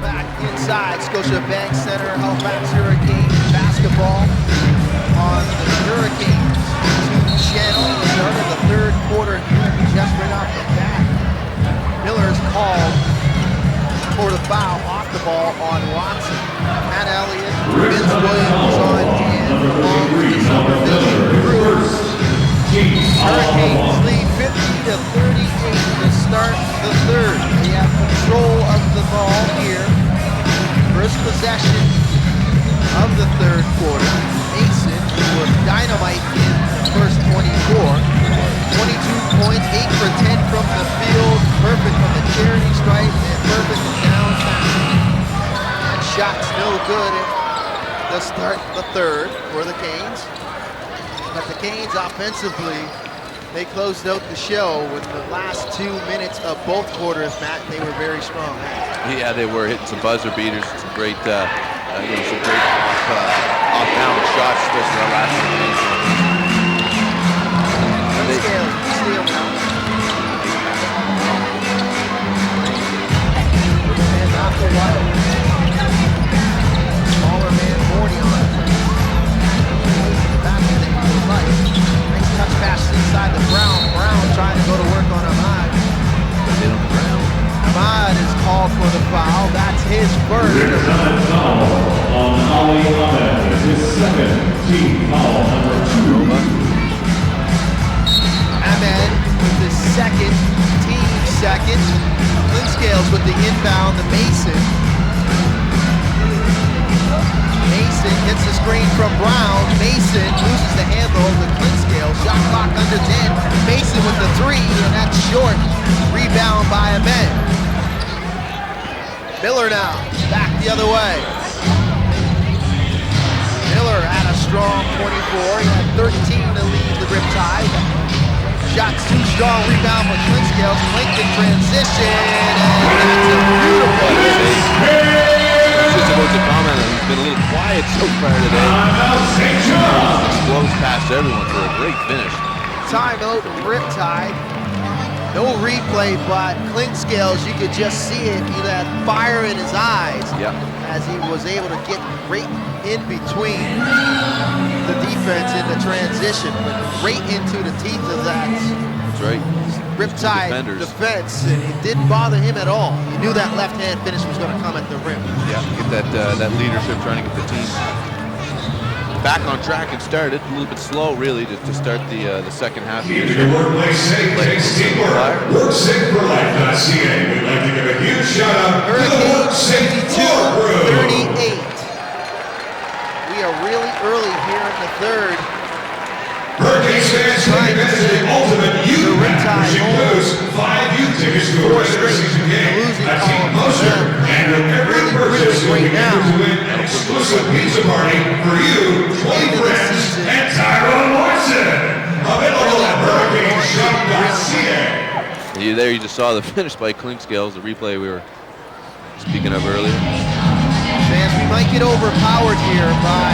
Back inside, Scotiabank Center, Halifax Hurricanes basketball on the Hurricanes YouTube channel. The start of the third quarter here, just right off the bat. Miller's called for the foul off the ball on Watson. Matt Elliott, Vince Williams on in, along with the Somerville crew. Hurricanes lead 50-38 to start the third. They have control of the ball here. First possession of the third quarter. Mason, who was dynamite in the first 24. 22 points, 8 for 10 from the field, perfect from the charity stripe, and perfect from downtown. And shots no good at the start of the third for the Canes. But the Canes offensively, they closed out the show with the last 2 minutes of both quarters, Matt. They were very strong. Yeah, they were hitting some buzzer beaters, some great, some great off-balance shots, especially the last 2 minutes. Steal now. And off the wide. Smaller man, Morty on it. Back to the right. Nice touch pass inside the Brown. Brown trying to go to work on Ahmad. Ahmad is called for the foul. That's his first. Riptide foul on Ali Ahmed. His second team foul, number 2. Ahmed with his second, team second. Clinkscales with the inbound to Mason. Mason gets the screen from Brown. Mason loses the handle of the Clinkscales. Shot clock under 10. Mason with the three, and that's short. Rebound by Ahmed. Miller now, back the other way. Miller had a strong 24. He had 13 to lead the Riptide. Shots too strong, rebound for Clinkscales. Link in transition, and that's a beautiful finish. Just about to comment on, he's been a little quiet so far today. Explodes past everyone for a great finish. Timeout, Riptide. No replay, but Clinkscales, you could just see it. He had fire in his eyes as he was able to get right in between the defense in the transition, but right into the teeth of that. That's right. Riptide defense, and it didn't bother him at all. He knew that left-hand finish was going to come at the rim. Yeah, get that leadership, trying to get the team back on track and started. A little bit slow, really, to start the second half. Keeping your workplace safe takes teamwork. WorkSafeForLife.ca. We'd like to give a huge shout out to the WorkSafe 38. We are really early here in the third. Hurricanes fans can visit the ultimate youth pack, which includes 5 youth tickets to a regular season game, a team poster, and with every purchase you'll be entered to win an exclusive pizza party for you, 20 friends, and Tyrone Morrison. Available at HurricaneShop.ca. There you just saw the finish by Clinkscales, the replay we were speaking of earlier. Fans, we might get overpowered here by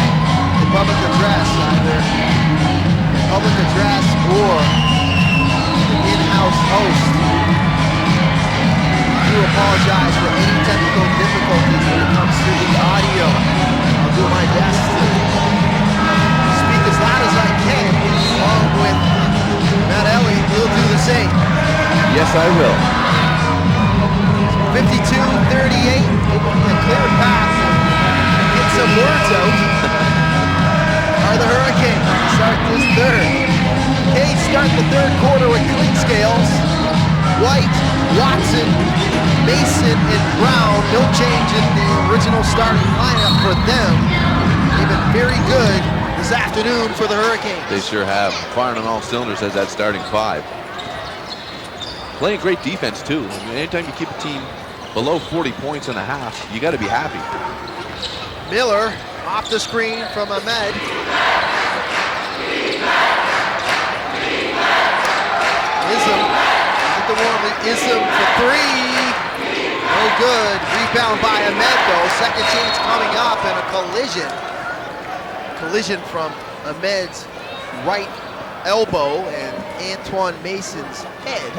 the public address, either public address or the in-house host. I do apologize for any technical difficulties when it comes to the audio. I'll do my best to speak as loud as I can, along with Matt Elliott. We'll do the same. Yes, I will. 52-38, a clear path. Get some words out. Are the Hurricanes start this third. Canes start the third quarter with Clinkscales, White, Watson, Mason, and Brown. No change in the original starting lineup for them. They've been very good this afternoon for the Hurricanes. They sure have. Firing on all cylinders as that starting 5. Playing great defense too. I mean, anytime you keep a team below 40 points in a half, you got to be happy. Miller off the screen from Ahmed. Ism for three. No good. Rebound by Ahmed though. Second chance coming up, and a collision. Collision from Ahmed's right elbow and Antoine Mason's head.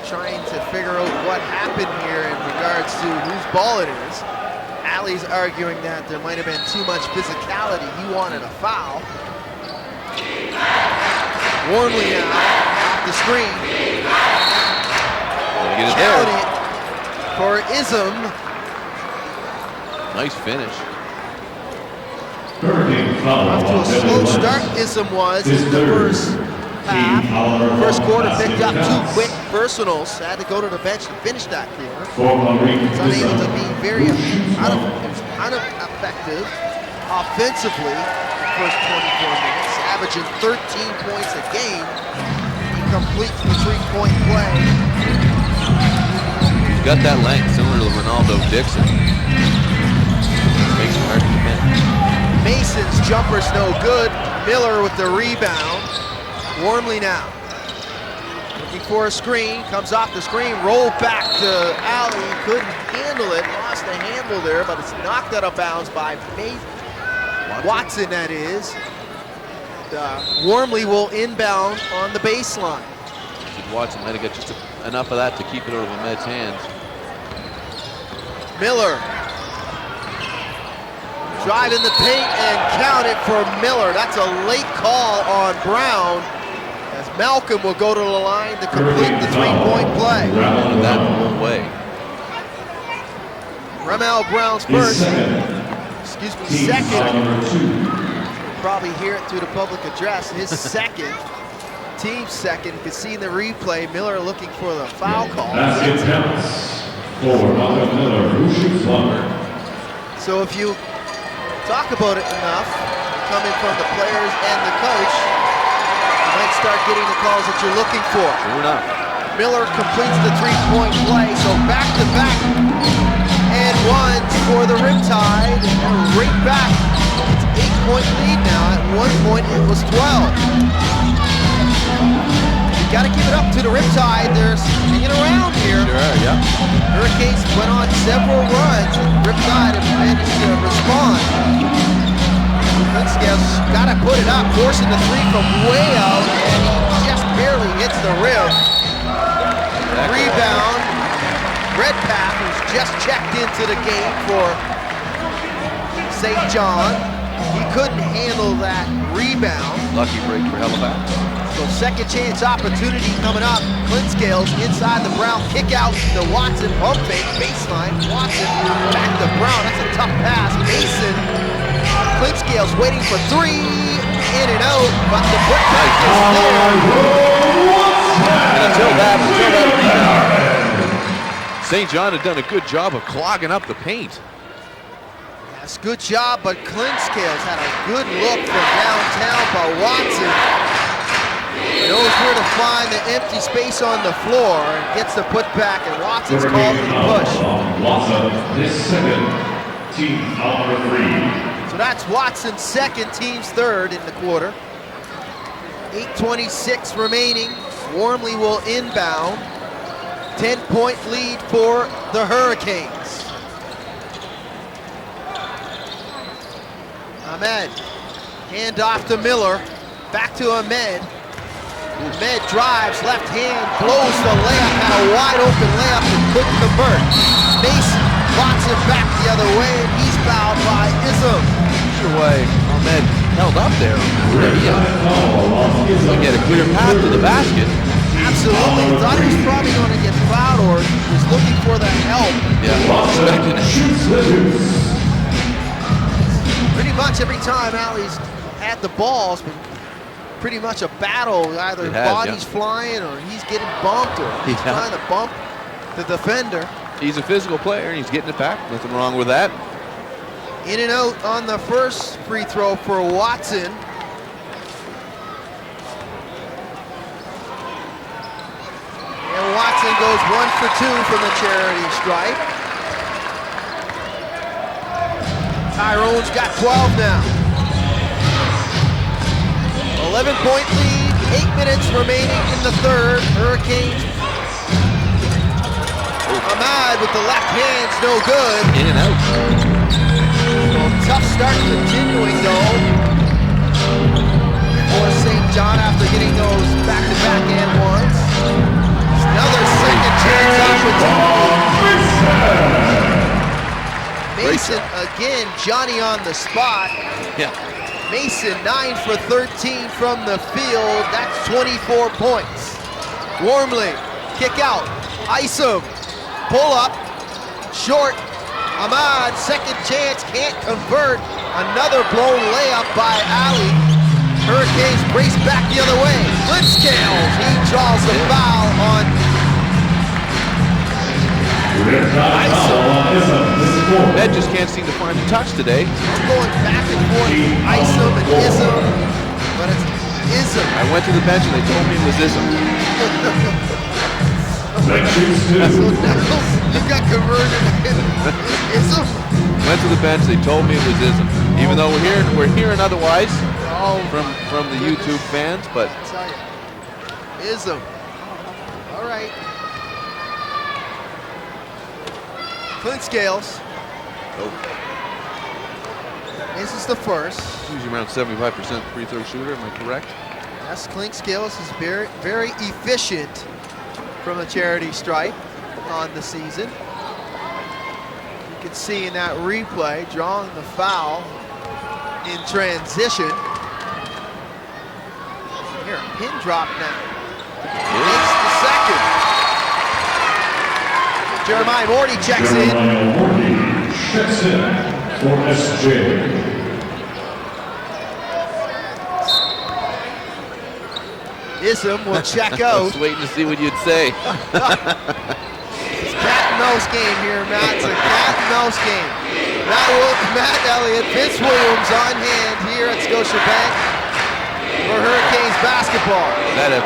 Trying to figure out what happened here in regards to to whose ball it is. Alley's arguing that there might have been too much physicality. He wanted a foul. Warmly now, off the screen. Get it Count there. it for Ism. Nice finish. Off to a slow start, Ism was in the first half. First quarter picked up 2 quick personals. Had to go to the bench to finish that quarter. Was unable to be very ineffective offensively the first 24 minutes, averaging 13 points a game. He completes the 3-point play. He's got that length similar to Ronaldo Dixon. Makes it hard to defend. Mason's jumper's no good. Miller with the rebound. Warmly now. Looking for a screen, comes off the screen, rolled back to Alley, couldn't handle it, lost the handle there, but it's knocked out of bounds by Watson, that is. Warmly will inbound on the baseline. Watson might have got just enough of that to keep it out of Ahmed's hands. Miller. Drive in the paint and count it for Miller. That's a late call on Brown, as Malcolm will go to the line to complete the 3-point play. Wanted that the whole way. Ramel Brown's first, second. Probably hear it through the public address. His second, team's second. You can see in the replay, Miller looking for the foul call. So if you talk about it enough, coming from the players and the coach, you might start getting the calls that you're looking for. Sure enough. Miller completes the 3-point play, so back-to-back and ones for the Riptide, and right back. It's 8-point lead now. At one point, it was 12. You got to give it up to the Riptide. They're hanging around here. Sure, yeah. Hurricanes went on several runs, and Riptide have managed to respond. Scales got to put it up, forcing the 3 from way out, and he just barely hits the rim. Rebound, Redpath, who's just checked into the game for St. John. He couldn't handle that rebound. Lucky break for Halifax. So second chance opportunity coming up. Clint Scales inside the Brown, kick out to Watson, pump fake, baseline. Watson back to Brown, that's a tough pass. Mason, Clint Scales waiting for 3, in and out, but the putback is there. And until that rebound, St. John had done a good job of clogging up the paint. Yes, good job, but Clint Scales had a good look from downtown, but Watson knows where to find the empty space on the floor and gets the putback, and Watson's called for the push. Watson, his second, team foul number 3. So that's Watson's second, team's third in the quarter. 8:26 remaining. Warmly will inbound. 10-point lead for the Hurricanes. Ahmed, hand off to Miller. Back to Ahmed. Ahmed drives, left hand, blows the layup, had a wide open layup and couldn't convert. Mason, Watson back the other way, and he's fouled by Ism. Sure way Ahmed held up there. He had a clear path to the basket. Absolutely, thought he was probably going to get fouled, or he was looking for the help. Yeah, expecting it. Pretty much every time Alley's had the balls, but pretty much a battle. Either bodies flying, or he's getting bumped, or he's trying to bump the defender. He's a physical player, and he's getting it back. Nothing wrong with that. In and out on the first free throw for Watson. And Watson goes 1 for 2 from the charity stripe. Tyrone's got 12 now. 11-point lead, 8 minutes remaining in the third. Hurricanes. Ahmad with the left hand's no good. In and out. So tough start continuing though for St. John after getting those back-to-back and ones. Another second chance opportunity. Mason again, Johnny on the spot. Yeah. Mason 9 for 13 from the field. That's 24 points. Warmly, kick out, Isom, pull up, short. Ahmad, second chance, can't convert. Another blown layup by Ali. Hurricanes race back the other way. Blitzscales, he draws the foul on Isom. Ed just can't seem to find the touch today. I'm going back and forth, Isom and Ism, but it's Ism. I went to the bench and they told me it was Ism. So now you got converted in Ism. Went to the bench, they told me it was Ism. Even though we're hearing otherwise from the YouTube fans, but I tell you, Ism. All right. Clint Scales. oh, This is the first. usually around 75% free throw shooter, am I correct? Yes, Clint Scales is very, very efficient from the charity stripe on the season. You can see in that replay, drawing the foul in transition. Here, a pin drop now. Makes the second. Jeremiah Morty checks in. Jeremiah Morty checks in for SJ. Ism will check I out. was waiting to see what you'd say. It's cat and mouse game here, Matt. It's a cat and mouse game. Matt Elliott, Vince Williams on hand here at Scotiabank for Hurricanes basketball. Miller,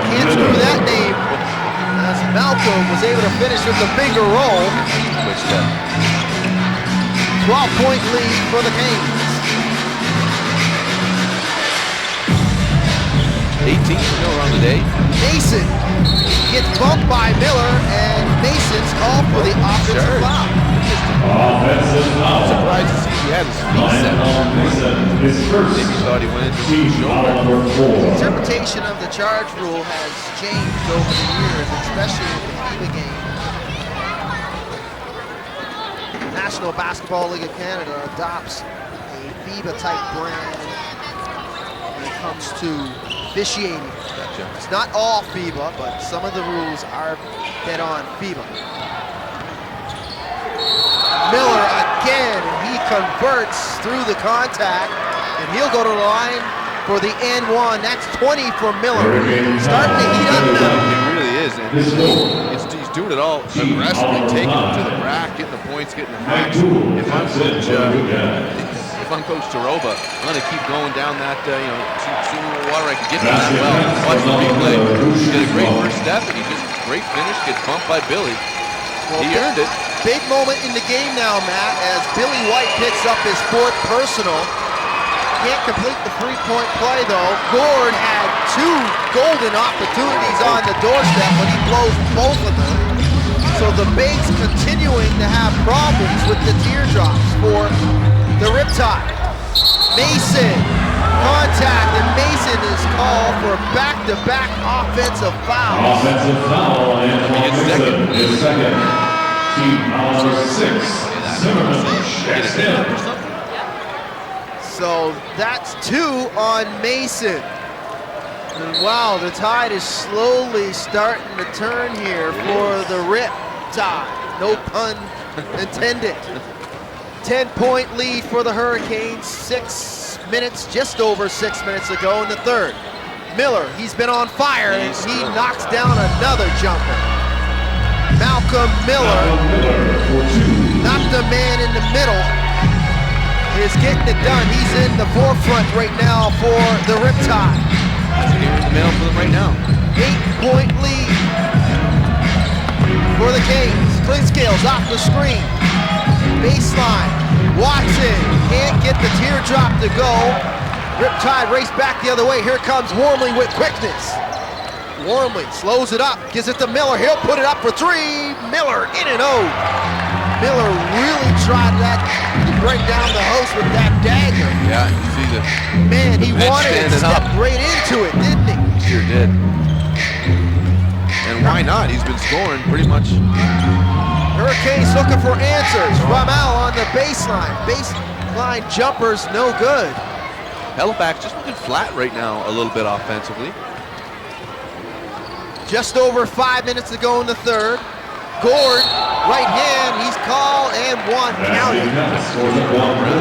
can't screw that name. As Malcolm was able to finish with the finger roll. 12-point lead for the Canes. 18 Miller on the day. Mason gets bumped by Miller, and Mason's called for the offensive foul. Offensive foul. Surprised to see he had his feet set. His first Maybe thought he went into team his foul shoulder. number 4. Interpretation of the charge rule has changed over the years, especially in the FIBA game. The National Basketball League of Canada adopts a FIBA-type brand when it comes to officiating. Gotcha. It's not all FIBA, but some of the rules are dead on FIBA. Miller again, and he converts through the contact, and he'll go to the line for the N1. That's 20 for Miller. Starting to heat up now. He really is, and he's doing it all aggressively, taking it to the rack, getting the points, getting the hacks. If I'm Coach Taroba, I'm going to keep going down that, see what water I can get from that well. Watch the replay. He did a great first step, and he just great finish, gets bumped by Billy. He earned it. Big moment in the game now, Matt, as Billy White picks up his fourth personal. Can't complete the three-point play, though. Gord had two golden opportunities on the doorstep, but he blows both of them. So the Bigs continuing to have problems with the teardrops for the Riptide. Mason, contact, and Mason is called for back-to-back offensive fouls. Offensive foul, and Mason is second. Team foul number 6. Zimmerman checks in. So that's 2 on Mason. And wow, the tide is slowly starting to turn here for the Riptide. No pun intended. 10-point lead for the Hurricanes, 6 minutes, just over 6 minutes ago in the third. Miller, he's been on fire, and he knocks down another jumper. Malcolm Miller, not the man in the middle, is getting it done. He's in the forefront right now for the Riptide. He's in the middle for them right now. 8-point lead for the Canes. Clint Scales off the screen. Baseline. Watson can't get the teardrop to go. Riptide race back the other way. Here comes Wormley with quickness. Wormley slows it up, gives it to Miller. He'll put it up for 3. Miller in and out. Miller really tried to bring down the host with that dagger. Yeah, you see the Man, he wanted it, standing up. stepped right into it, didn't he? Sure did. And why not? He's been scoring pretty much Hurricanes looking for answers. Ramel on the baseline. Baseline jumpers, no good. Halifax just looking flat right now a little bit offensively. Just over 5 minutes to go in the third. Gord, right hand, he's called and one counted.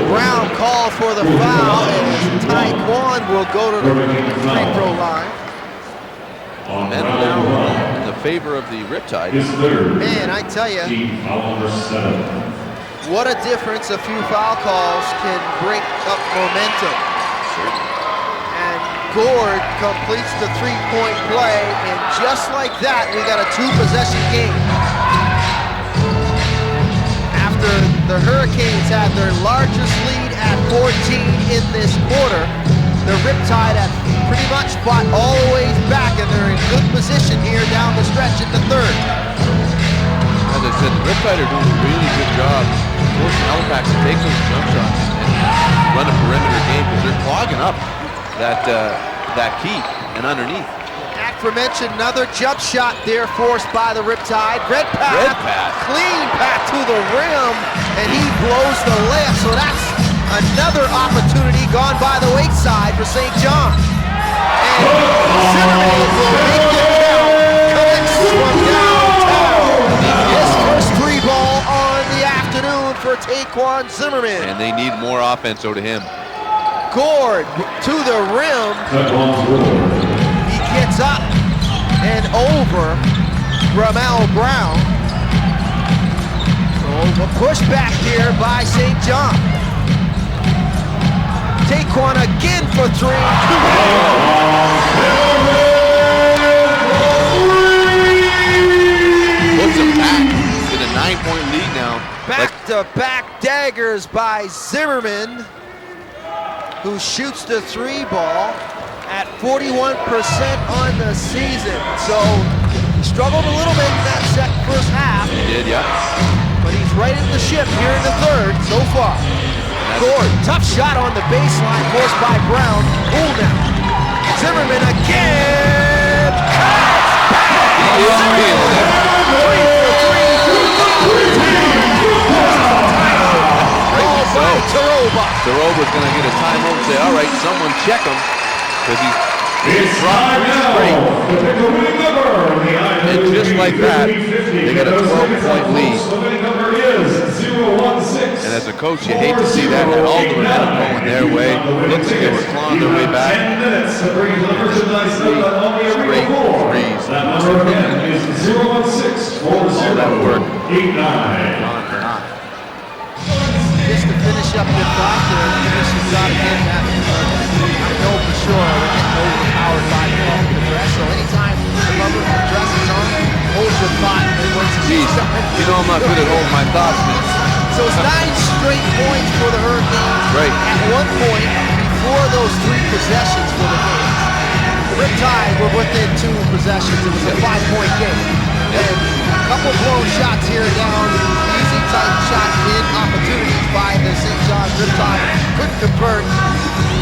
Brown called for the foul, and Taekwon will go to the free throw line. And now in the favor of the Riptide. Man, I tell you, what a difference a few foul calls can break up momentum. And Gord completes the three-point play, and just like that, we got a two-possession game. After the Hurricanes had their largest lead at 14 in this quarter, the Riptide have pretty much fought all the way back, and they're in good position here down the stretch in the third. As I said, the Riptide are doing a really good job forcing Halifax to take those jump shots and run a perimeter game, because they're clogging up that key and underneath. Aforementioned another jump shot there forced by the Riptide. Red path, clean path to the rim, and he blows the layup. So that's another opportunity gone by the wayside for St. John. And Zimmerman will make it count. Collects from downtown. His first three ball on the afternoon for Taekwon Zimmerman. And they need more offense out of him. Gord to the rim. He gets up and over Ramel Brown. So a pushback here by St. John. Taekwon again for three. Puts him back to the 9-point lead now. Back-to-back daggers by Zimmerman, who shoots the three ball at 41% on the season. So he struggled a little bit in that first half. He did, yeah. But he's right in the ship here in the third so far. Gord, tough shot on the baseline, forced by Brown. Cool now. Zimmerman again. He is feeling it. Taroba's going to get a timeout and say, all right, someone check him, because he's dropped three straight. And just like that, they got a 12-point lead. And as a coach, you hate to see that, and all the momentum going their way. Looks like they were clawing their way back. Straight threes. All that work. Just to finish up the thought there, Commission's got to get that. I know for sure they're getting overpowered by the ball in the dress. So anytime the rubber dress is on, hold your thought. Jeez, you know I'm not good at holding my thoughts. So it's 9 straight points for the Hurricanes. Right. At one point, before those 3 possessions for the game, the Riptide were within 2 possessions. It was a 5-point game. And a couple blown shots here and down, easy tight shot in opportunities by the St. John's Riptide. Couldn't convert.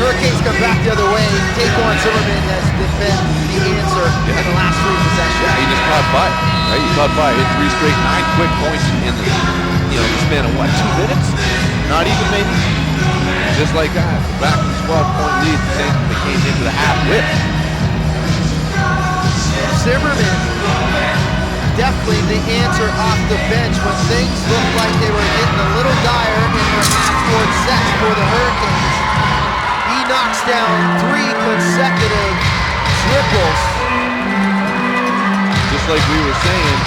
Hurricanes come back the other way. Taekwon Zimmerman has been the answer in the last 3 possessions. Yeah, he just caught by. Right, he caught by. Hit 3 straight, 9 quick points in the span of what, 2 minutes? Not even maybe. Just like that, back to 12-point lead. The same that came into the half with. Zimmerman, definitely the answer off the bench when things looked like they were getting a little dire in their half-court sets for the Hurricanes. He knocks down 3 consecutive triples. Just like we were saying,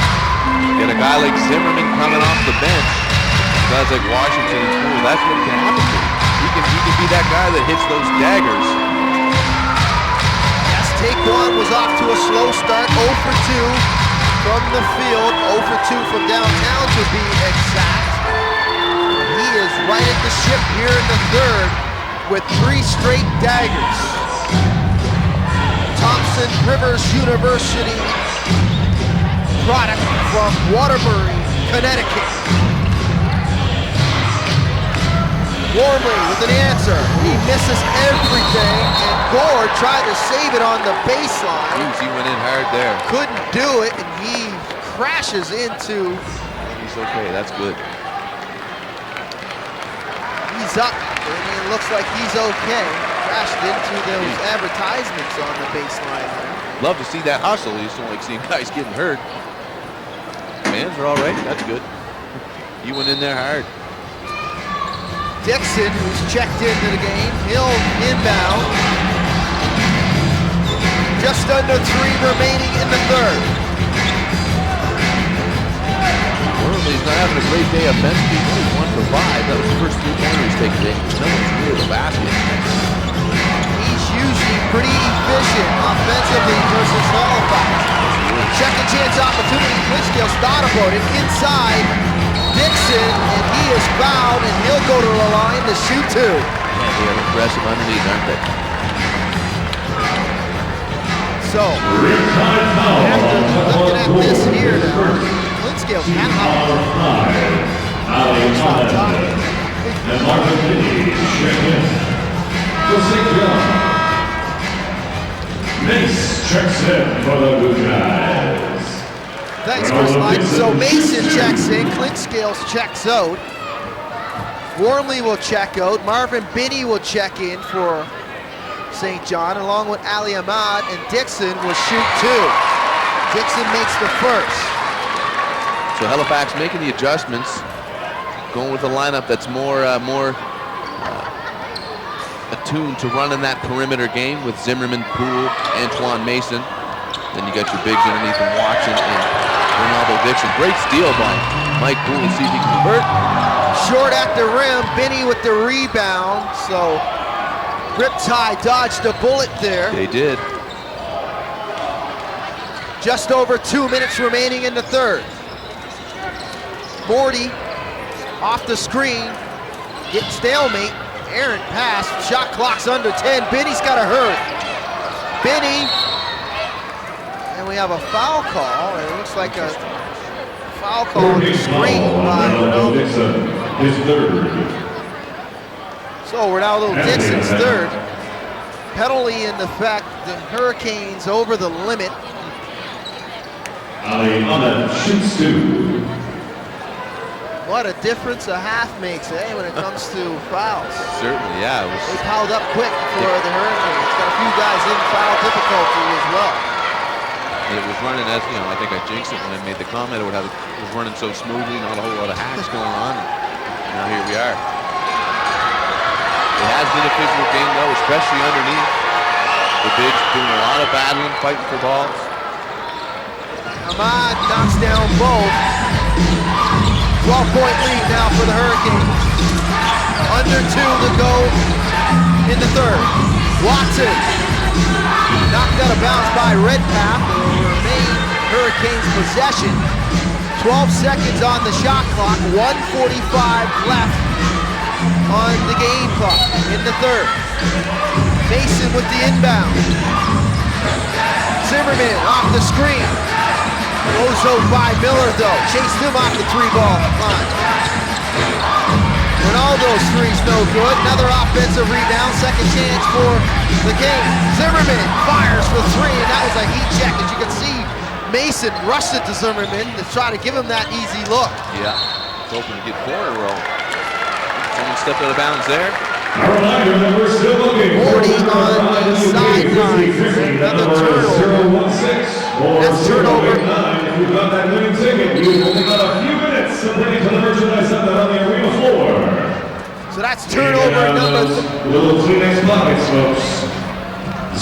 get a guy like Zimmerman coming off the bench, guys like Washington and Poole, that's what can happen to him. He can be that guy that hits those daggers. Yes, Taekwon was off to a slow start, 0 for 2. From the field, 0 for 2 from downtown to be exact. He is right at the ship here in the third with 3 straight daggers. Thompson Rivers University product from Waterbury, Connecticut. Wormley with an answer. He misses everything, and Gord tried to save it on the baseline. He went in hard there. Couldn't do it, and he crashes into the He's okay. That's good. He's up, and it looks like he's okay. Crashed into those advertisements on the baseline there. Love to see that hustle. You just don't like seeing guys getting hurt. Fans are all right. That's good. You went in there hard. Dixon, who's checked into the game, he'll inbound. Just under 3 remaining in the third. Worley's not having a great day offensively. He's only 1 for 5. That was the first 3-pointer he's taken today. No one's near the basket. He's usually pretty efficient offensively versus Halifax. Second chance opportunity. Litchfield thought about it. Inside Dixon, and he is fouled, and he'll go to the line to shoot 2. Yeah, they are aggressive underneath, aren't they? So, after looking at this here now, Litchfield's kind of And Marvin Biddy check in. For St. John. Mace checks in for the Blue Guys. Thanks, Chris Mike. So Mason checks in, Clint Scales checks out. Wormley will check out. Marvin Binney will check in for St. John, along with Ali Ahmad, and Dixon will shoot 2. Dixon makes the first. So Halifax making the adjustments, going with a lineup that's more attuned to running that perimeter game with Zimmerman, Poole, Antoine Mason. Then you got your bigs underneath and Watson and Ronaldo Dixon. Great steal by Mike Poole to see if he can convert. Short at the rim, Binney with the rebound. So Riptide dodged a bullet there. They did. Just over 2 minutes remaining in the third. Morty off the screen, get stalemate. Aaron pass, shot clock's under 10. Binney's got to hurry. Binney, and we have a foul call. It looks like a foul call on the screen by Ronaldo. His third. So Ronaldo Dixon's third. Penalty in effect, the Hurricanes over the limit. Ali Ahmed shoots 2. What a difference a half makes, when it comes to fouls. Certainly, yeah. They piled up quick for the Hurricanes. Got a few guys in foul difficulty as well. It was running as, I think I jinxed it when I made the comment about how it was running so smoothly, not a whole lot of hacks going on. And now here we are. It has been a physical game though, especially underneath. The bigs doing a lot of battling, fighting for balls. Ahmad knocks down both. 12-point lead now for the Hurricanes. Under 2 to go in the third. Watson knocked out of bounds by Redpath. It will remain Hurricanes possession. 12 seconds on the shot clock. 1:45 left on the game clock in the third. Mason with the inbound. Zimmerman off the screen. Ozo by Miller though. Chased him off the 3-ball line. Ronaldo's three's no good. Another offensive rebound. Second chance for the game. Zimmerman fires for 3, and that was a heat check. As you can see, Mason rushed it to Zimmerman to try to give him that easy look. Yeah, it's hoping to get corner roll. Someone stepped out of bounds there. Reminder that we're still looking for 40 on the sideline. Another turnover. That's turnover. If you've got that winning ticket, you've only got a few minutes to bring it to the merchandise center on the arena floor. So that's turnover number. Little Kleenex pockets, folks.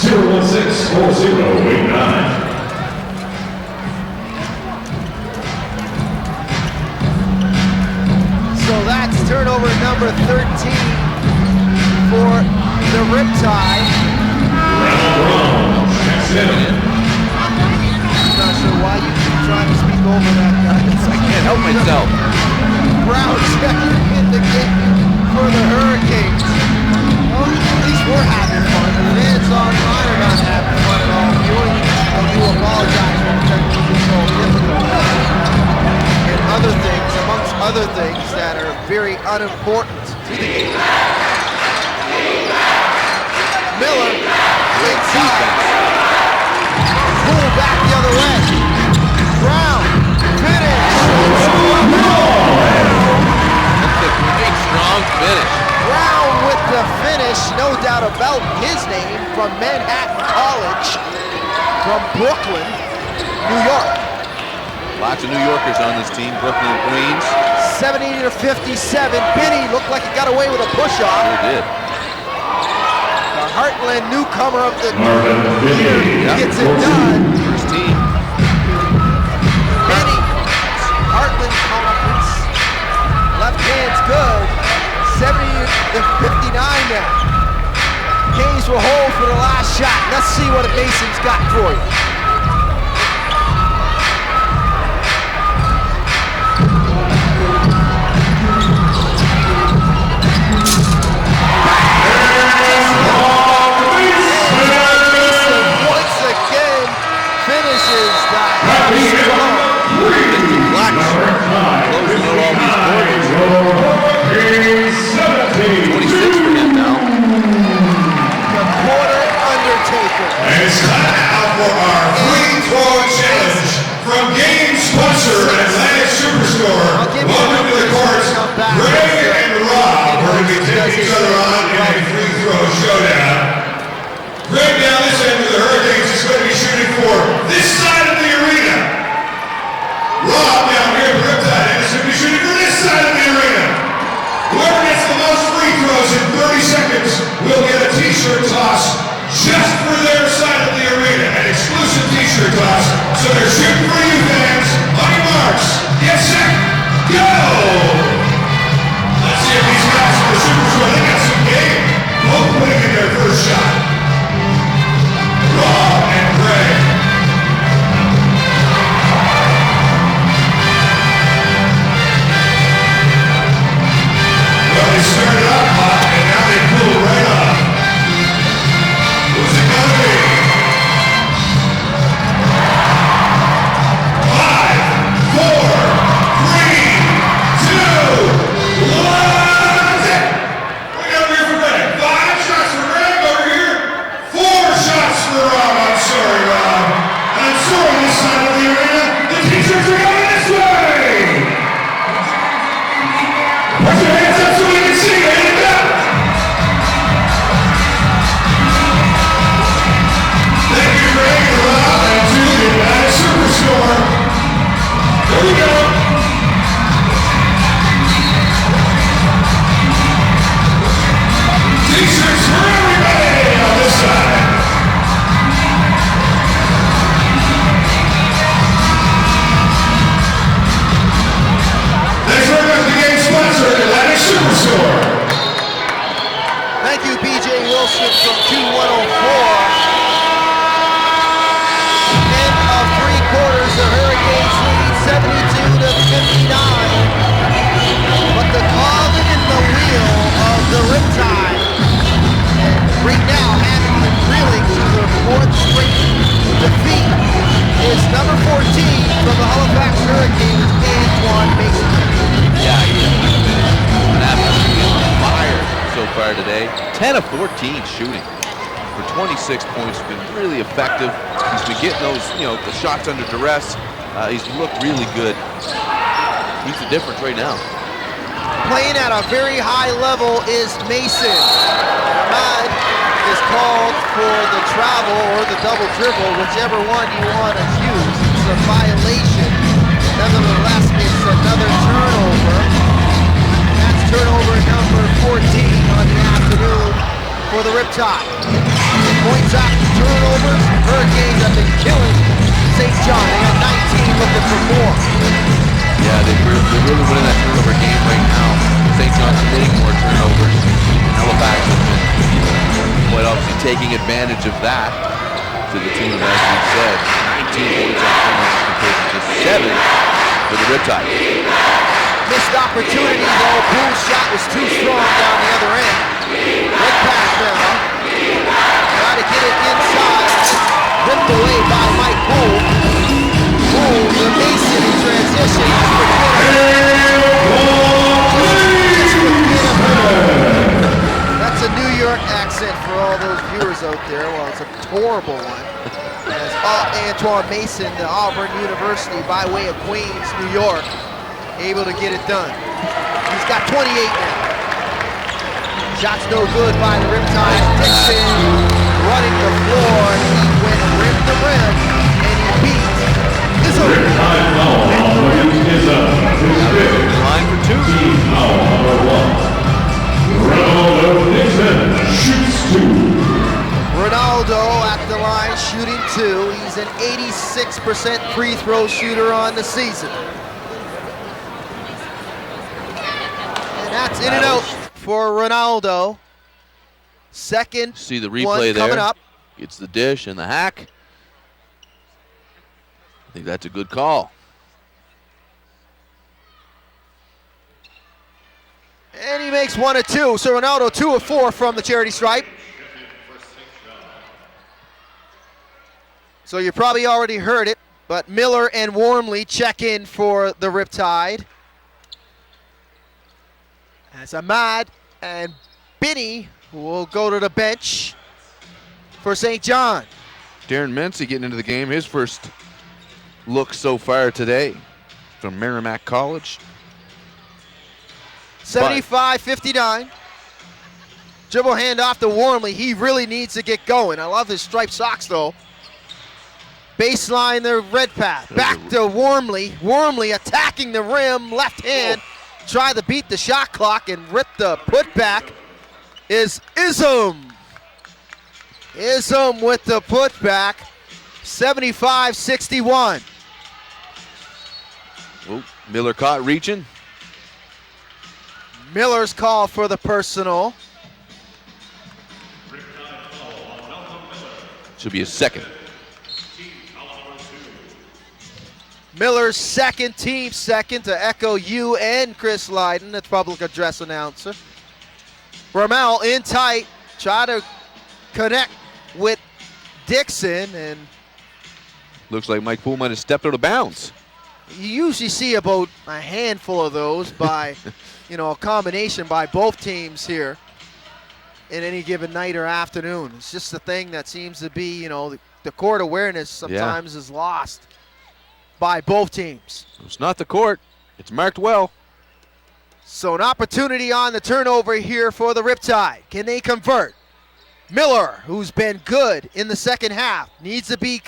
0164089. So that's turnover number 13 for the Riptide. I'm not sure why you keep trying to speak over that guy. I can't help myself. Brown checking in the game for the Hurricanes. Well, at least we're having fun. The fans online are not having fun at all. I do apologize for the technical control difficulties and other things, amongst other things that are very unimportant to the game. Miller inside. Pull back the other way. Brown finish. finish, no doubt about his name, from Manhattan College, from Brooklyn, New York. Lots of New Yorkers on this team, Brooklyn and Queens. 70 to 57. Benny looked like he got away with a push-off. Sure did. The Heartland newcomer of the year gets it done. First team. Benny, Heartland Conference. Left hand's good. 70 to 59 now. Hayes will hold for the last shot. Let's see what Mason's got for you. Today, 10 of 14 shooting for 26 points. He's been really effective. He's been getting those, the shots under duress. He's looked really good. He's the difference right now. Playing at a very high level is Mason. Ahmad is called for the travel or the double dribble, whichever one you want to use. It's a violation. Nevertheless, it's another turnover. That's turnover number 14 on the afternoon for the Riptide. Points after turnovers, Hurricanes have been killing St. John. They got 19 looking for more. Yeah, they're really winning that turnover game right now. St. John's committing more turnovers. Halifax has been quite obviously taking advantage of that to the tune of, as we said, 19 points on turnovers compared to just 7 for the Riptide. Missed opportunity though. Boone's shot was too strong down the other end. Good pass now. Try to get it inside. Ripped away by Mike Poole. Poole, the Mason in transition. That's a New York accent for all those viewers out there. Well, it's a horrible one. As Antoine Mason, the Auburn University by way of Queens, New York, able to get it done. He's got 28 now. Shot's no good by the Riptide. Dixon running the floor. He went rim to rim, and he beat Izzo. Riptide foul against Izzo. His fifth. Line for 2. Team foul number 1. Ronaldo Dixon shoots 2. Ronaldo at the line shooting 2. He's an 86% free throw shooter on the season. And that's in and out for Ronaldo. Second See the one replay coming there. up. Gets the dish and the hack. I think that's a good call. And he makes 1 of 2. So Ronaldo 2 of 4 from the charity stripe. So you probably already heard it, but Miller and Wormley check in for the Riptide. As Ahmad and Binney will go to the bench for St. John. Darren Mensah getting into the game. His first look so far today from Merrimack College. 75-59. Dribble handoff to Wormley. He really needs to get going. I love his striped socks, though. Baseline, the red path. Back to Wormley. Wormley attacking the rim, left hand. Try to beat the shot clock and rip the putback. Is Ism. Ism with the putback. 75-61. Oh, Miller caught reaching. Miller's call for the personal. Should be a second. Miller's second, team second, to echo you and Chris Lydon, the public address announcer. Ramel in tight, try to connect with Dixon, and Looks like Mike Poole might have stepped out of bounds. you usually see about a handful of those by, a combination by both teams here in any given night or afternoon. It's just the thing that seems to be, the court awareness sometimes is lost by both teams. It's not the court. It's marked well. So an opportunity on the turnover here for the Riptide. Can they convert? Miller, who's been good in the second half, needs to be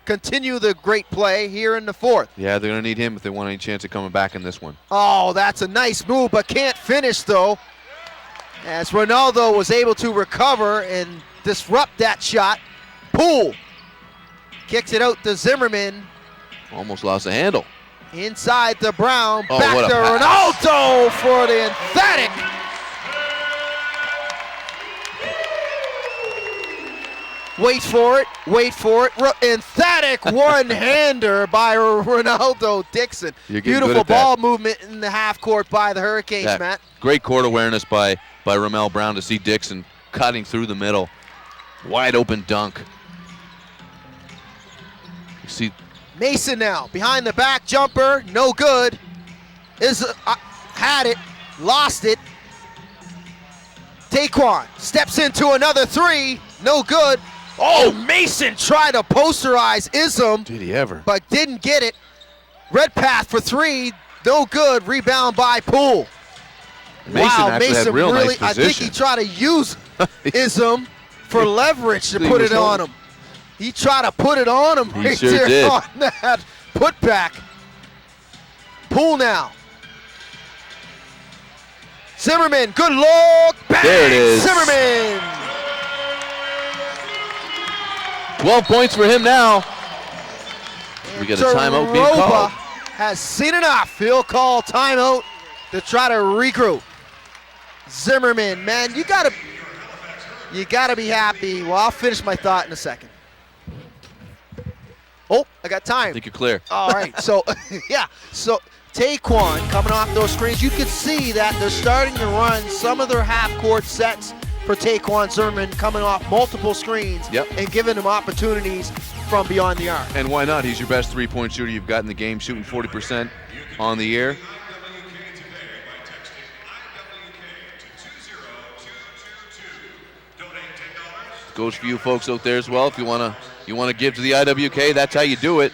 continue the great play here in the fourth. Yeah, they're going to need him if they want any chance of coming back in this one. Oh, that's a nice move, but can't finish, though, as Ronaldo was able to recover and disrupt that shot. Poole kicks it out to Zimmerman. Almost lost the handle. Inside to Brown, Oh, back what a to pass. Ronaldo for the emphatic. Wait for it. Emphatic one-hander by Ronaldo Dixon. You're getting good Beautiful at that. ball movement in the half court by the Hurricanes, Yeah, Matt. great court awareness by Ramel Brown to see Dixon cutting through the middle. Wide open dunk. You see, Mason now, behind the back jumper, no good. Had it, lost it. Taekwon steps into another three, no good. Oh, Mason tried to posterize Ism, did he ever? but didn't get it. Red path for three, no good. Rebound by Poole. Mason actually had real nice I think position. he tried to use Ism for leverage to He put was it on holding. him. He tried to put it on him He right sure there did. on that putback. Poole now. Zimmerman, good look. Bang! There it is. Zimmerman. 12 points for him now. We got a timeout being Taroba called. has seen enough. He'll call timeout to try to regroup. Zimmerman, man, you gotta be happy. Well, I'll finish my thought in a second. Oh, I got time. I think you're clear. All right, so so Taekwon coming off those screens, you can see that they're starting to run some of their half-court sets for Taekwon Zimmerman, coming off multiple screens and giving him opportunities from beyond the arc. And why not? He's your best three-point shooter you've got in the game, shooting 40% on the year. Goes for you folks out there as well. If you wanna give to the IWK, that's how you do it.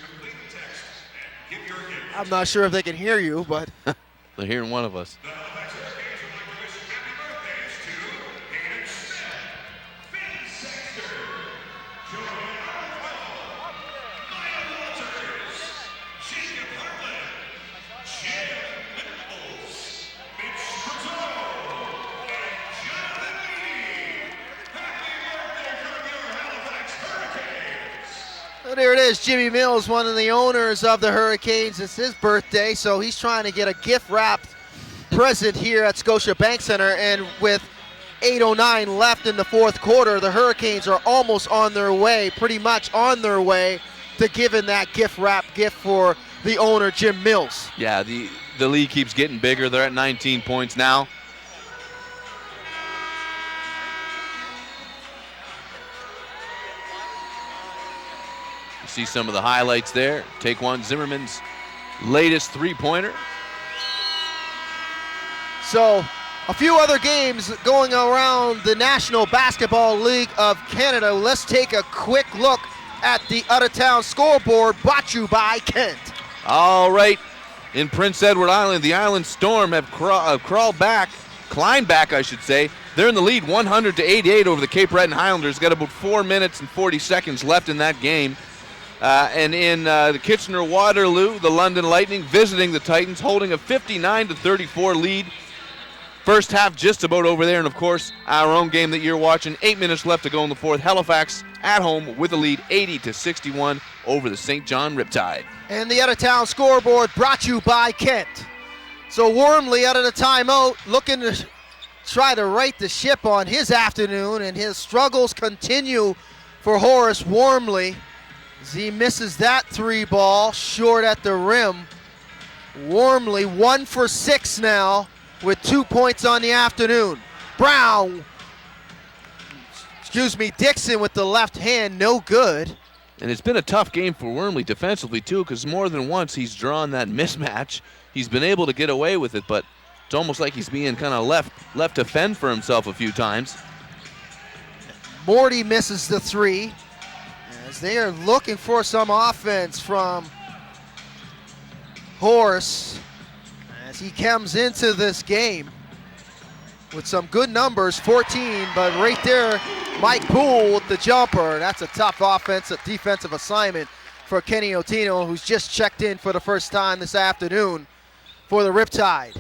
I'm not sure if they can hear you, but They're hearing one of us. there it is, Jimmy Mills, one of the owners of the Hurricanes. It's his birthday, so he's trying to get a gift-wrapped present here at Scotiabank Center, and with 8:09 left in the fourth quarter, the Hurricanes are almost on their way, pretty much on their way to giving that gift-wrapped gift for the owner, Jim Mills. Yeah, the lead keeps getting bigger. They're at 19 points now. You see some of the highlights there. Taquan Zimmerman's latest three-pointer. So, a few other games going around the National Basketball League of Canada. Let's take a quick look at the out-of-town scoreboard, brought to you by Kent. All right, in Prince Edward Island, the Island Storm have climbed back, I should say. They're in the lead 100-88 over the Cape Breton Highlanders. Got about 4 minutes and 40 seconds left in that game. And in the Kitchener-Waterloo, the London Lightning visiting the Titans, holding a 59-34 lead. First half just about over there, and of course, our own game that you're watching, 8 minutes left to go in the fourth. Halifax at home with a lead 80-61 over the St. John Riptide. And the out-of-town scoreboard brought to you by Kent. So Wormley out of the timeout, looking to try to right the ship on his afternoon, and his struggles continue for Horace Wormley as he misses that three ball short at the rim. Wormley 1 for 6 now, with 2 points on the afternoon. Dixon with the left hand, no good. And it's been a tough game for Wormley defensively too, because more than once he's drawn that mismatch. He's been able to get away with it, but it's almost like he's being kind of left to fend for himself a few times. Morty misses the three as they are looking for some offense from Horace as he comes into this game with some good numbers, 14, but right there, Mike Poole with the jumper. That's a tough defensive assignment for Kenny Otino, who's just checked in for the first time this afternoon for the Riptide.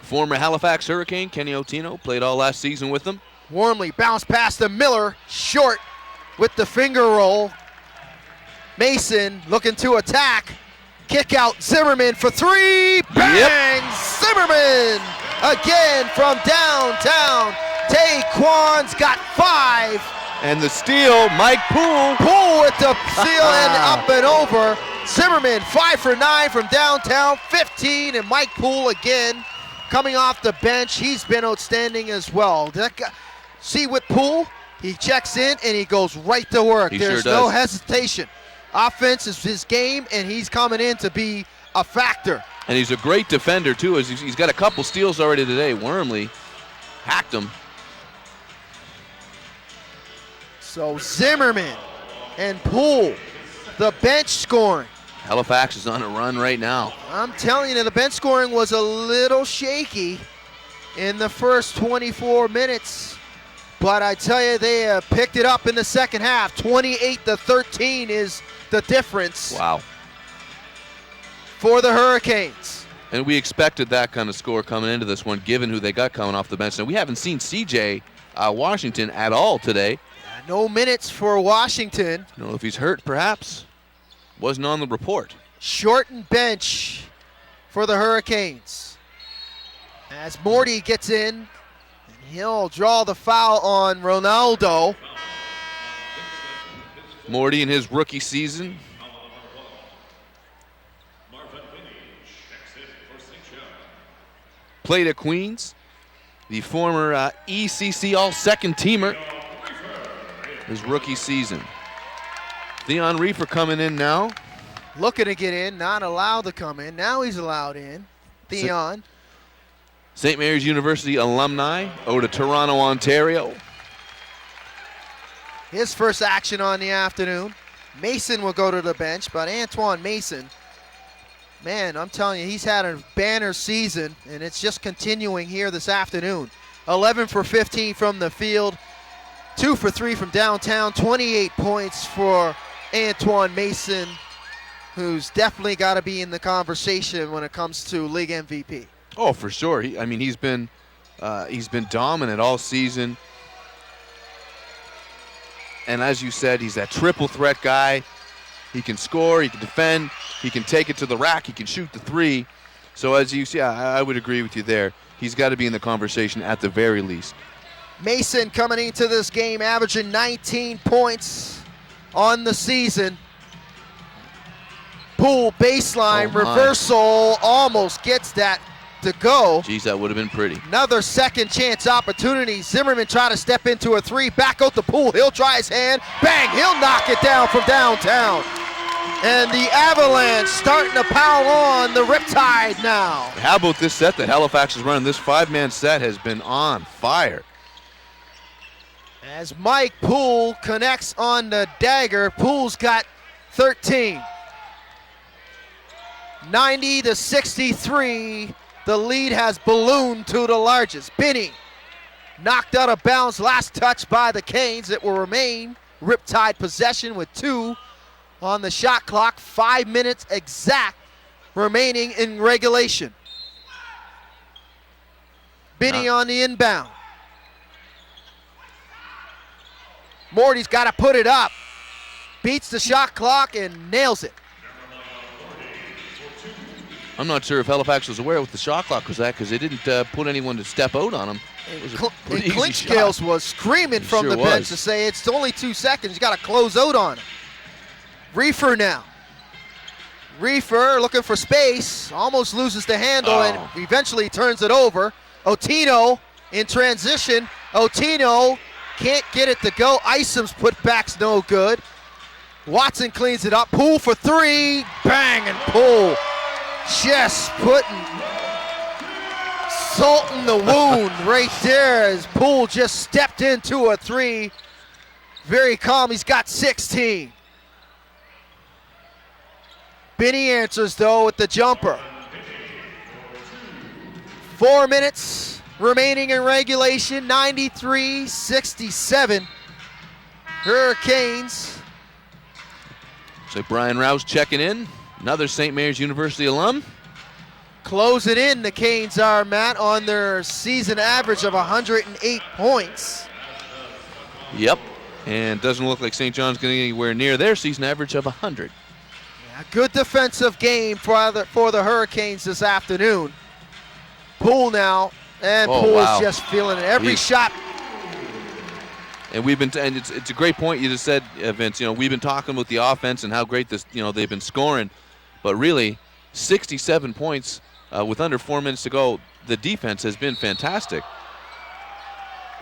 Former Halifax Hurricane Kenny Otino played all last season with them. Wormley bounced past the Miller, short with the finger roll. Mason looking to attack. Kick out, Zimmerman for three, bang! Yep. Zimmerman again from downtown. Taquan's got 5. And the steal, Mike Poole. Poole with the steal and up and over. Zimmerman 5 for 9 from downtown, 15, and Mike Poole again coming off the bench. He's been outstanding as well. See with Poole, he checks in and he goes right to work. There's no hesitation. Offense is his game, and he's coming in to be a factor. And he's a great defender, too, as he's got a couple steals already today. Wormley hacked him. So Zimmerman and Poole, the bench scoring. Halifax is on a run right now. I'm telling you, the bench scoring was a little shaky in the first 24 minutes. But I tell you, they have picked it up in the second half. 28-13 is the difference. Wow. For the Hurricanes. And we expected that kind of score coming into this one, given who they got coming off the bench. Now, we haven't seen C.J. Washington at all today. No minutes for Washington. I don't know if he's hurt, perhaps. Wasn't on the report. Shortened bench for the Hurricanes. As Morty gets in, he'll draw the foul on Ronaldo. Morty in his rookie season. Played at Queens. The former ECC All-Second teamer. His rookie season. Theon Reefer coming in now. Looking to get in, not allowed to come in. Now he's allowed in. Theon. St. Mary's University alumni, out of Toronto, Ontario. His first action on the afternoon. Mason will go to the bench, but Antoine Mason, man, I'm telling you, he's had a banner season, and it's just continuing here this afternoon. 11 for 15 from the field, 2 for 3 from downtown, 28 points for Antoine Mason, who's definitely got to be in the conversation when it comes to league MVP. Oh, for sure. He's been dominant all season. And as you said, he's that triple threat guy. He can score, he can defend, he can take it to the rack, he can shoot the three. So as you see, I would agree with you there. He's got to be in the conversation at the very least. Mason coming into this game averaging 19 points on the season. Poole baseline reversal almost gets that to go. Geez, that would have been pretty. Another second chance opportunity. Zimmerman trying to step into a three. Back out to Poole. He'll try his hand. Bang! He'll knock it down from downtown. And the Avalanche starting to pile on the Riptide now. How about this set that Halifax is running? This 5-man set has been on fire. As Mike Poole connects on the dagger, Poole's got 13. 90-63, the lead has ballooned to the largest. Binney knocked out of bounds, last touch by the Canes. It will remain Riptide possession with 2 on the shot clock. 5 minutes exact remaining in regulation. Binney on the inbound. Morty's got to put it up. Beats the shot clock and nails it. I'm not sure if Halifax was aware what the shot clock was at because they didn't put anyone to step out on him. And Clinchgales was screaming from the bench to say it's only 2 seconds. You got to close out on it. Reefer now. Reefer looking for space. Almost loses the handle and eventually turns it over. Otino in transition. Otino can't get it to go. Isom's putback's no good. Watson cleans it up. Poole for 3. Bang, and Poole just putting salt in the wound right there as Poole just stepped into a 3. Very calm. He's got 16. Binney answers, though, with the jumper. 4 minutes remaining in regulation, 93-67. Hurricanes. So Brian Rouse checking in, another St. Mary's University alum. Close it in, the Canes are, Matt, on their season average of 108 points. Yep, and doesn't look like St. John's going to get anywhere near their season average of 100. A good defensive game for the Hurricanes this afternoon. Poole now, and Poole is just feeling it. Every shot. And it's a great point you just said, Vince. You know, we've been talking about the offense and how great this, they've been scoring, but really, 67 points with under 4 minutes to go. The defense has been fantastic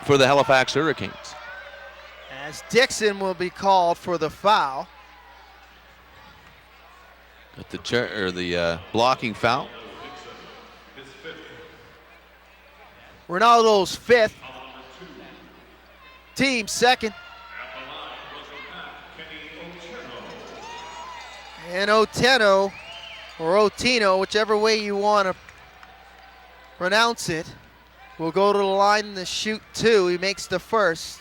for the Halifax Hurricanes. As Dixon will be called for the foul. Got the blocking foul. Ronaldo's 5th. Team 2nd. And Oteno, or Otino, whichever way you want to pronounce it, will go to the line to shoot 2. He makes the first.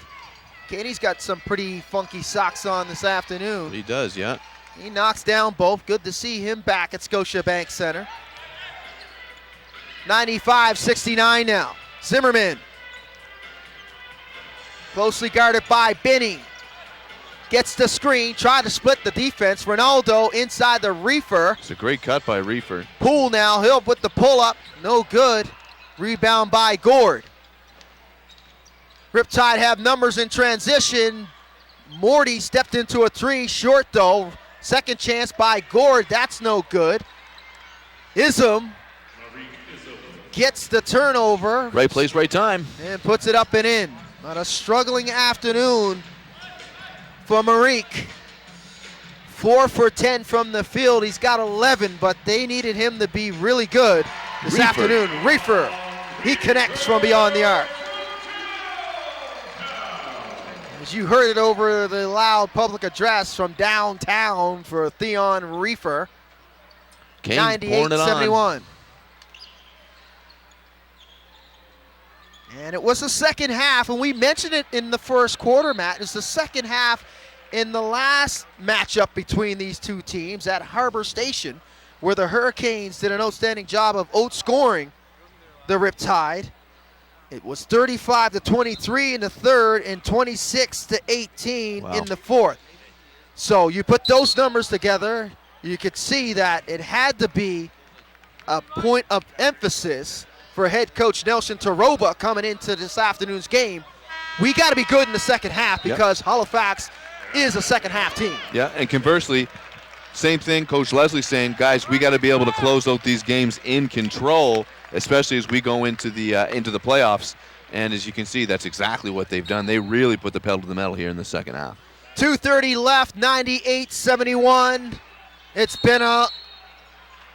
Katie's got some pretty funky socks on this afternoon. He does, yeah. He knocks down both. Good to see him back at Scotiabank Center. 95-69 now. Zimmerman. Closely guarded by Binney. Gets the screen, tried to split the defense. Ronaldo inside the Reefer. It's a great cut by Reefer. Poole now, he'll put the pull up. No good. Rebound by Gord. Riptide have numbers in transition. Morty stepped into a 3, short though. Second chance by Gord, that's no good. Ism gets the turnover. Right place, right time. And puts it up and in. On a struggling afternoon for Marique. 4 for 10 from the field. He's got 11, but they needed him to be really good this afternoon. Reefer, he connects from beyond the arc. As you heard it over the loud public address from downtown for Theon Reefer. 98-71. And it was the second half, and we mentioned it in the first quarter, Matt. It's the second half in the last matchup between these two teams at Harbor Station, where the Hurricanes did an outstanding job of outscoring the Riptide. It was 35-23 in the third and 26-18 in the fourth. So you put those numbers together, you could see that it had to be a point of emphasis for head coach Nelson Taroba coming into this afternoon's game. We got to be good in the second half because Halifax is a second half team. Yeah, and conversely, same thing Coach Leslie's saying, guys, we got to be able to close out these games in control, especially as we go into the playoffs. And as you can see, that's exactly what they've done. They really put the pedal to the metal here in the second half. 2:30 left, 98-71. It's been a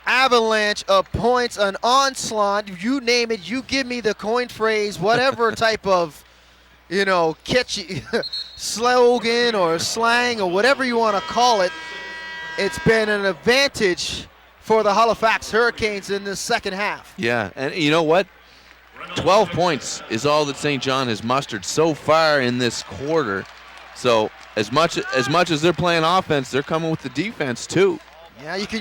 avalanche of points, an onslaught. You name it, you give me the coin phrase, whatever type of, catchy slogan or slang or whatever you want to call it. It's been an advantage for the Halifax Hurricanes in the second half. Yeah, and you know what? 12 points is all that St. John has mustered so far in this quarter. So as much as they're playing offense, they're coming with the defense too. Yeah, you can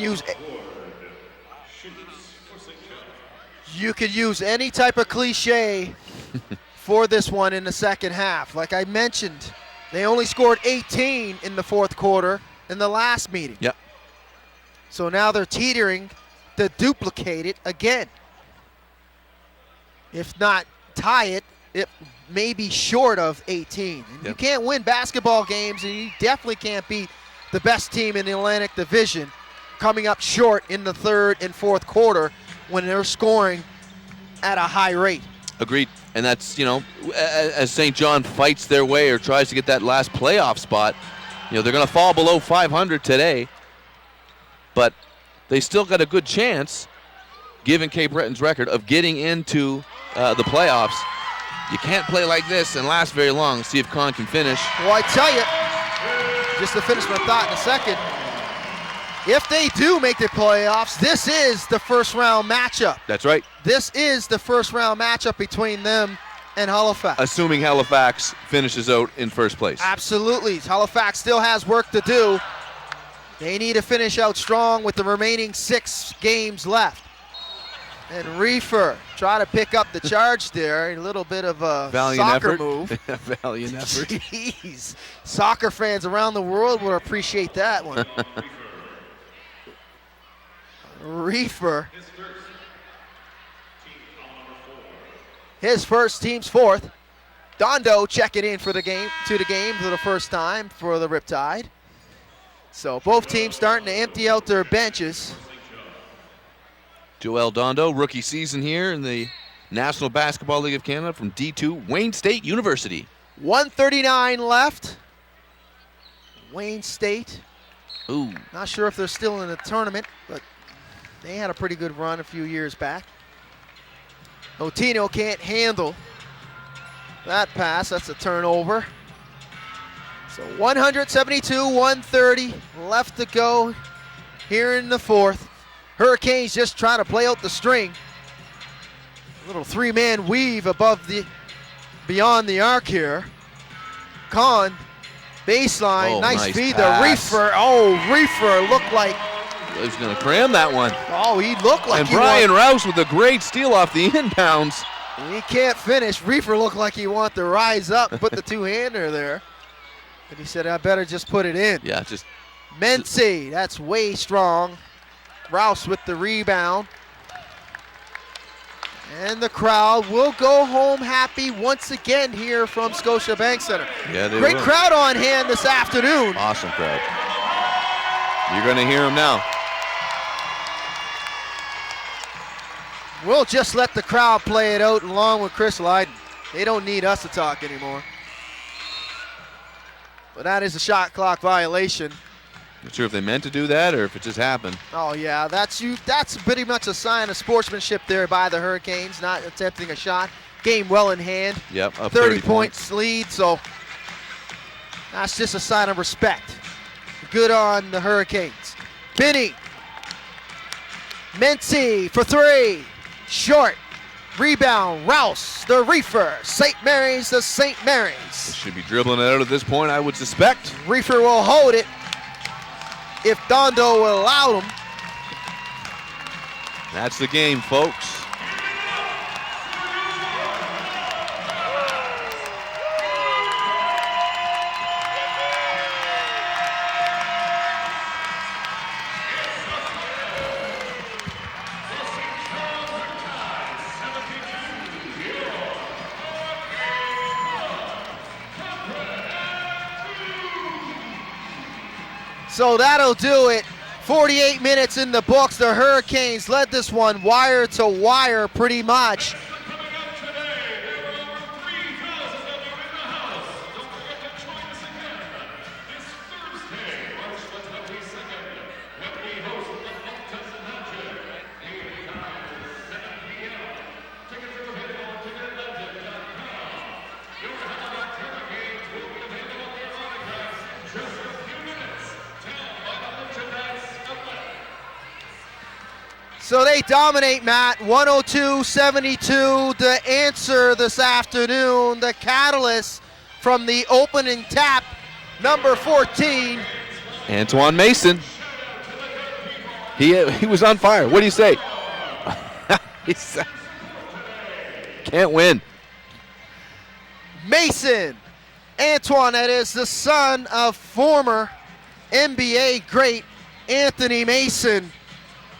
use any type of cliche for this one in the second half. Like I mentioned, they only scored 18 in the fourth quarter in the last meeting. Yep. So now they're teetering to duplicate it again. If not tie it, it may be short of 18. And you can't win basketball games, and you definitely can't beat the best team in the Atlantic Division coming up short in the third and fourth quarter when they're scoring at a high rate. Agreed. And that's, as St. John fights their way or tries to get that last playoff spot, they're going to fall below 500 today, but they still got a good chance, given Cape Breton's record, of getting into the playoffs. You can't play like this and last very long. See if Con can finish. Well, I tell you, just to finish my thought in a second, if they do make the playoffs, this is the first round matchup. That's right. This is the first round matchup between them and Halifax. Assuming Halifax finishes out in first place. Absolutely. Halifax still has work to do. They need to finish out strong with the remaining 6 games left. And Reefer try to pick up the charge there. A little bit of a valiant soccer effort. move. Valiant effort. Jeez. Soccer fans around the world would appreciate that one. Reefer. His first, team's fourth. Dondo checking in for the game for the first time for the Riptide. So both teams starting to empty out their benches. Joel Dondo, rookie season here in the National Basketball League of Canada from D2 Wayne State University. 1:39 left. Wayne State. Ooh. Not sure if they're still in the tournament, but they had a pretty good run a few years back. Otino can't handle that pass. That's a turnover. So 172-130 left to go here in the fourth. Hurricanes just trying to play out the string. A little 3-man weave beyond the arc here. Con, baseline, nice feed. The Reefer, Reefer looked like he was going to cram that one. Oh, he looked like and Brian Rouse with a great steal off the inbounds. He can't finish. Reefer looked like he wanted to rise up, put the two-hander there. But he said, I better just put it in. Yeah, just. Mency, that's way strong. Rouse with the rebound. And the crowd will go home happy once again here from Scotiabank Center. Yeah, they Great will. crowd on hand this afternoon. Awesome crowd. You're going to hear them now. We'll just let the crowd play it out along with Chris Lydon. They don't need us to talk anymore. But that is a shot clock violation. Not sure if they meant to do that or if it just happened. Oh yeah, that's pretty much a sign of sportsmanship there by the Hurricanes, not attempting a shot. Game well in hand. Yep, up 30 points lead, so that's just a sign of respect. Good on the Hurricanes. Binney. Mency for 3. Short. Rebound. Rouse. The Reefer. St. Mary's the St. Mary's. They should be dribbling it out at this point, I would suspect. Reefer will hold it if Dondo will allow him. That's the game, folks. So that'll do it. 48 minutes in the books. The Hurricanes led this one wire to wire pretty much. So they dominate, Matt. 102-72. The answer this afternoon, the catalyst from the opening tap, number 14. Antoine Mason. He was on fire. What do you say? Can't win. Mason. Antoine, that is the son of former NBA great Anthony Mason.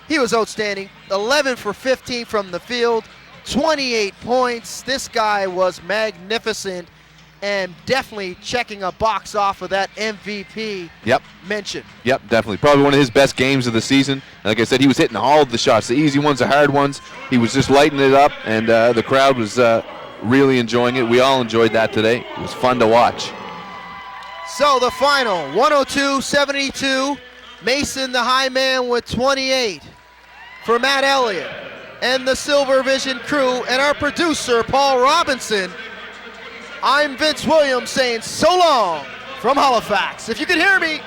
He was outstanding. 11 for 15 from the field, 28 points. This guy was magnificent and definitely checking a box off of that MVP mention. Yep, definitely. Probably one of his best games of the season. Like I said, he was hitting all of the shots, the easy ones, the hard ones. He was just lighting it up, and the crowd was really enjoying it. We all enjoyed that today. It was fun to watch. So the final, 102-72. Mason, the high man, with 28. For Matt Elliott and the Silver Vision crew and our producer, Paul Robinson, I'm Vince Williams saying so long from Halifax. If you can hear me,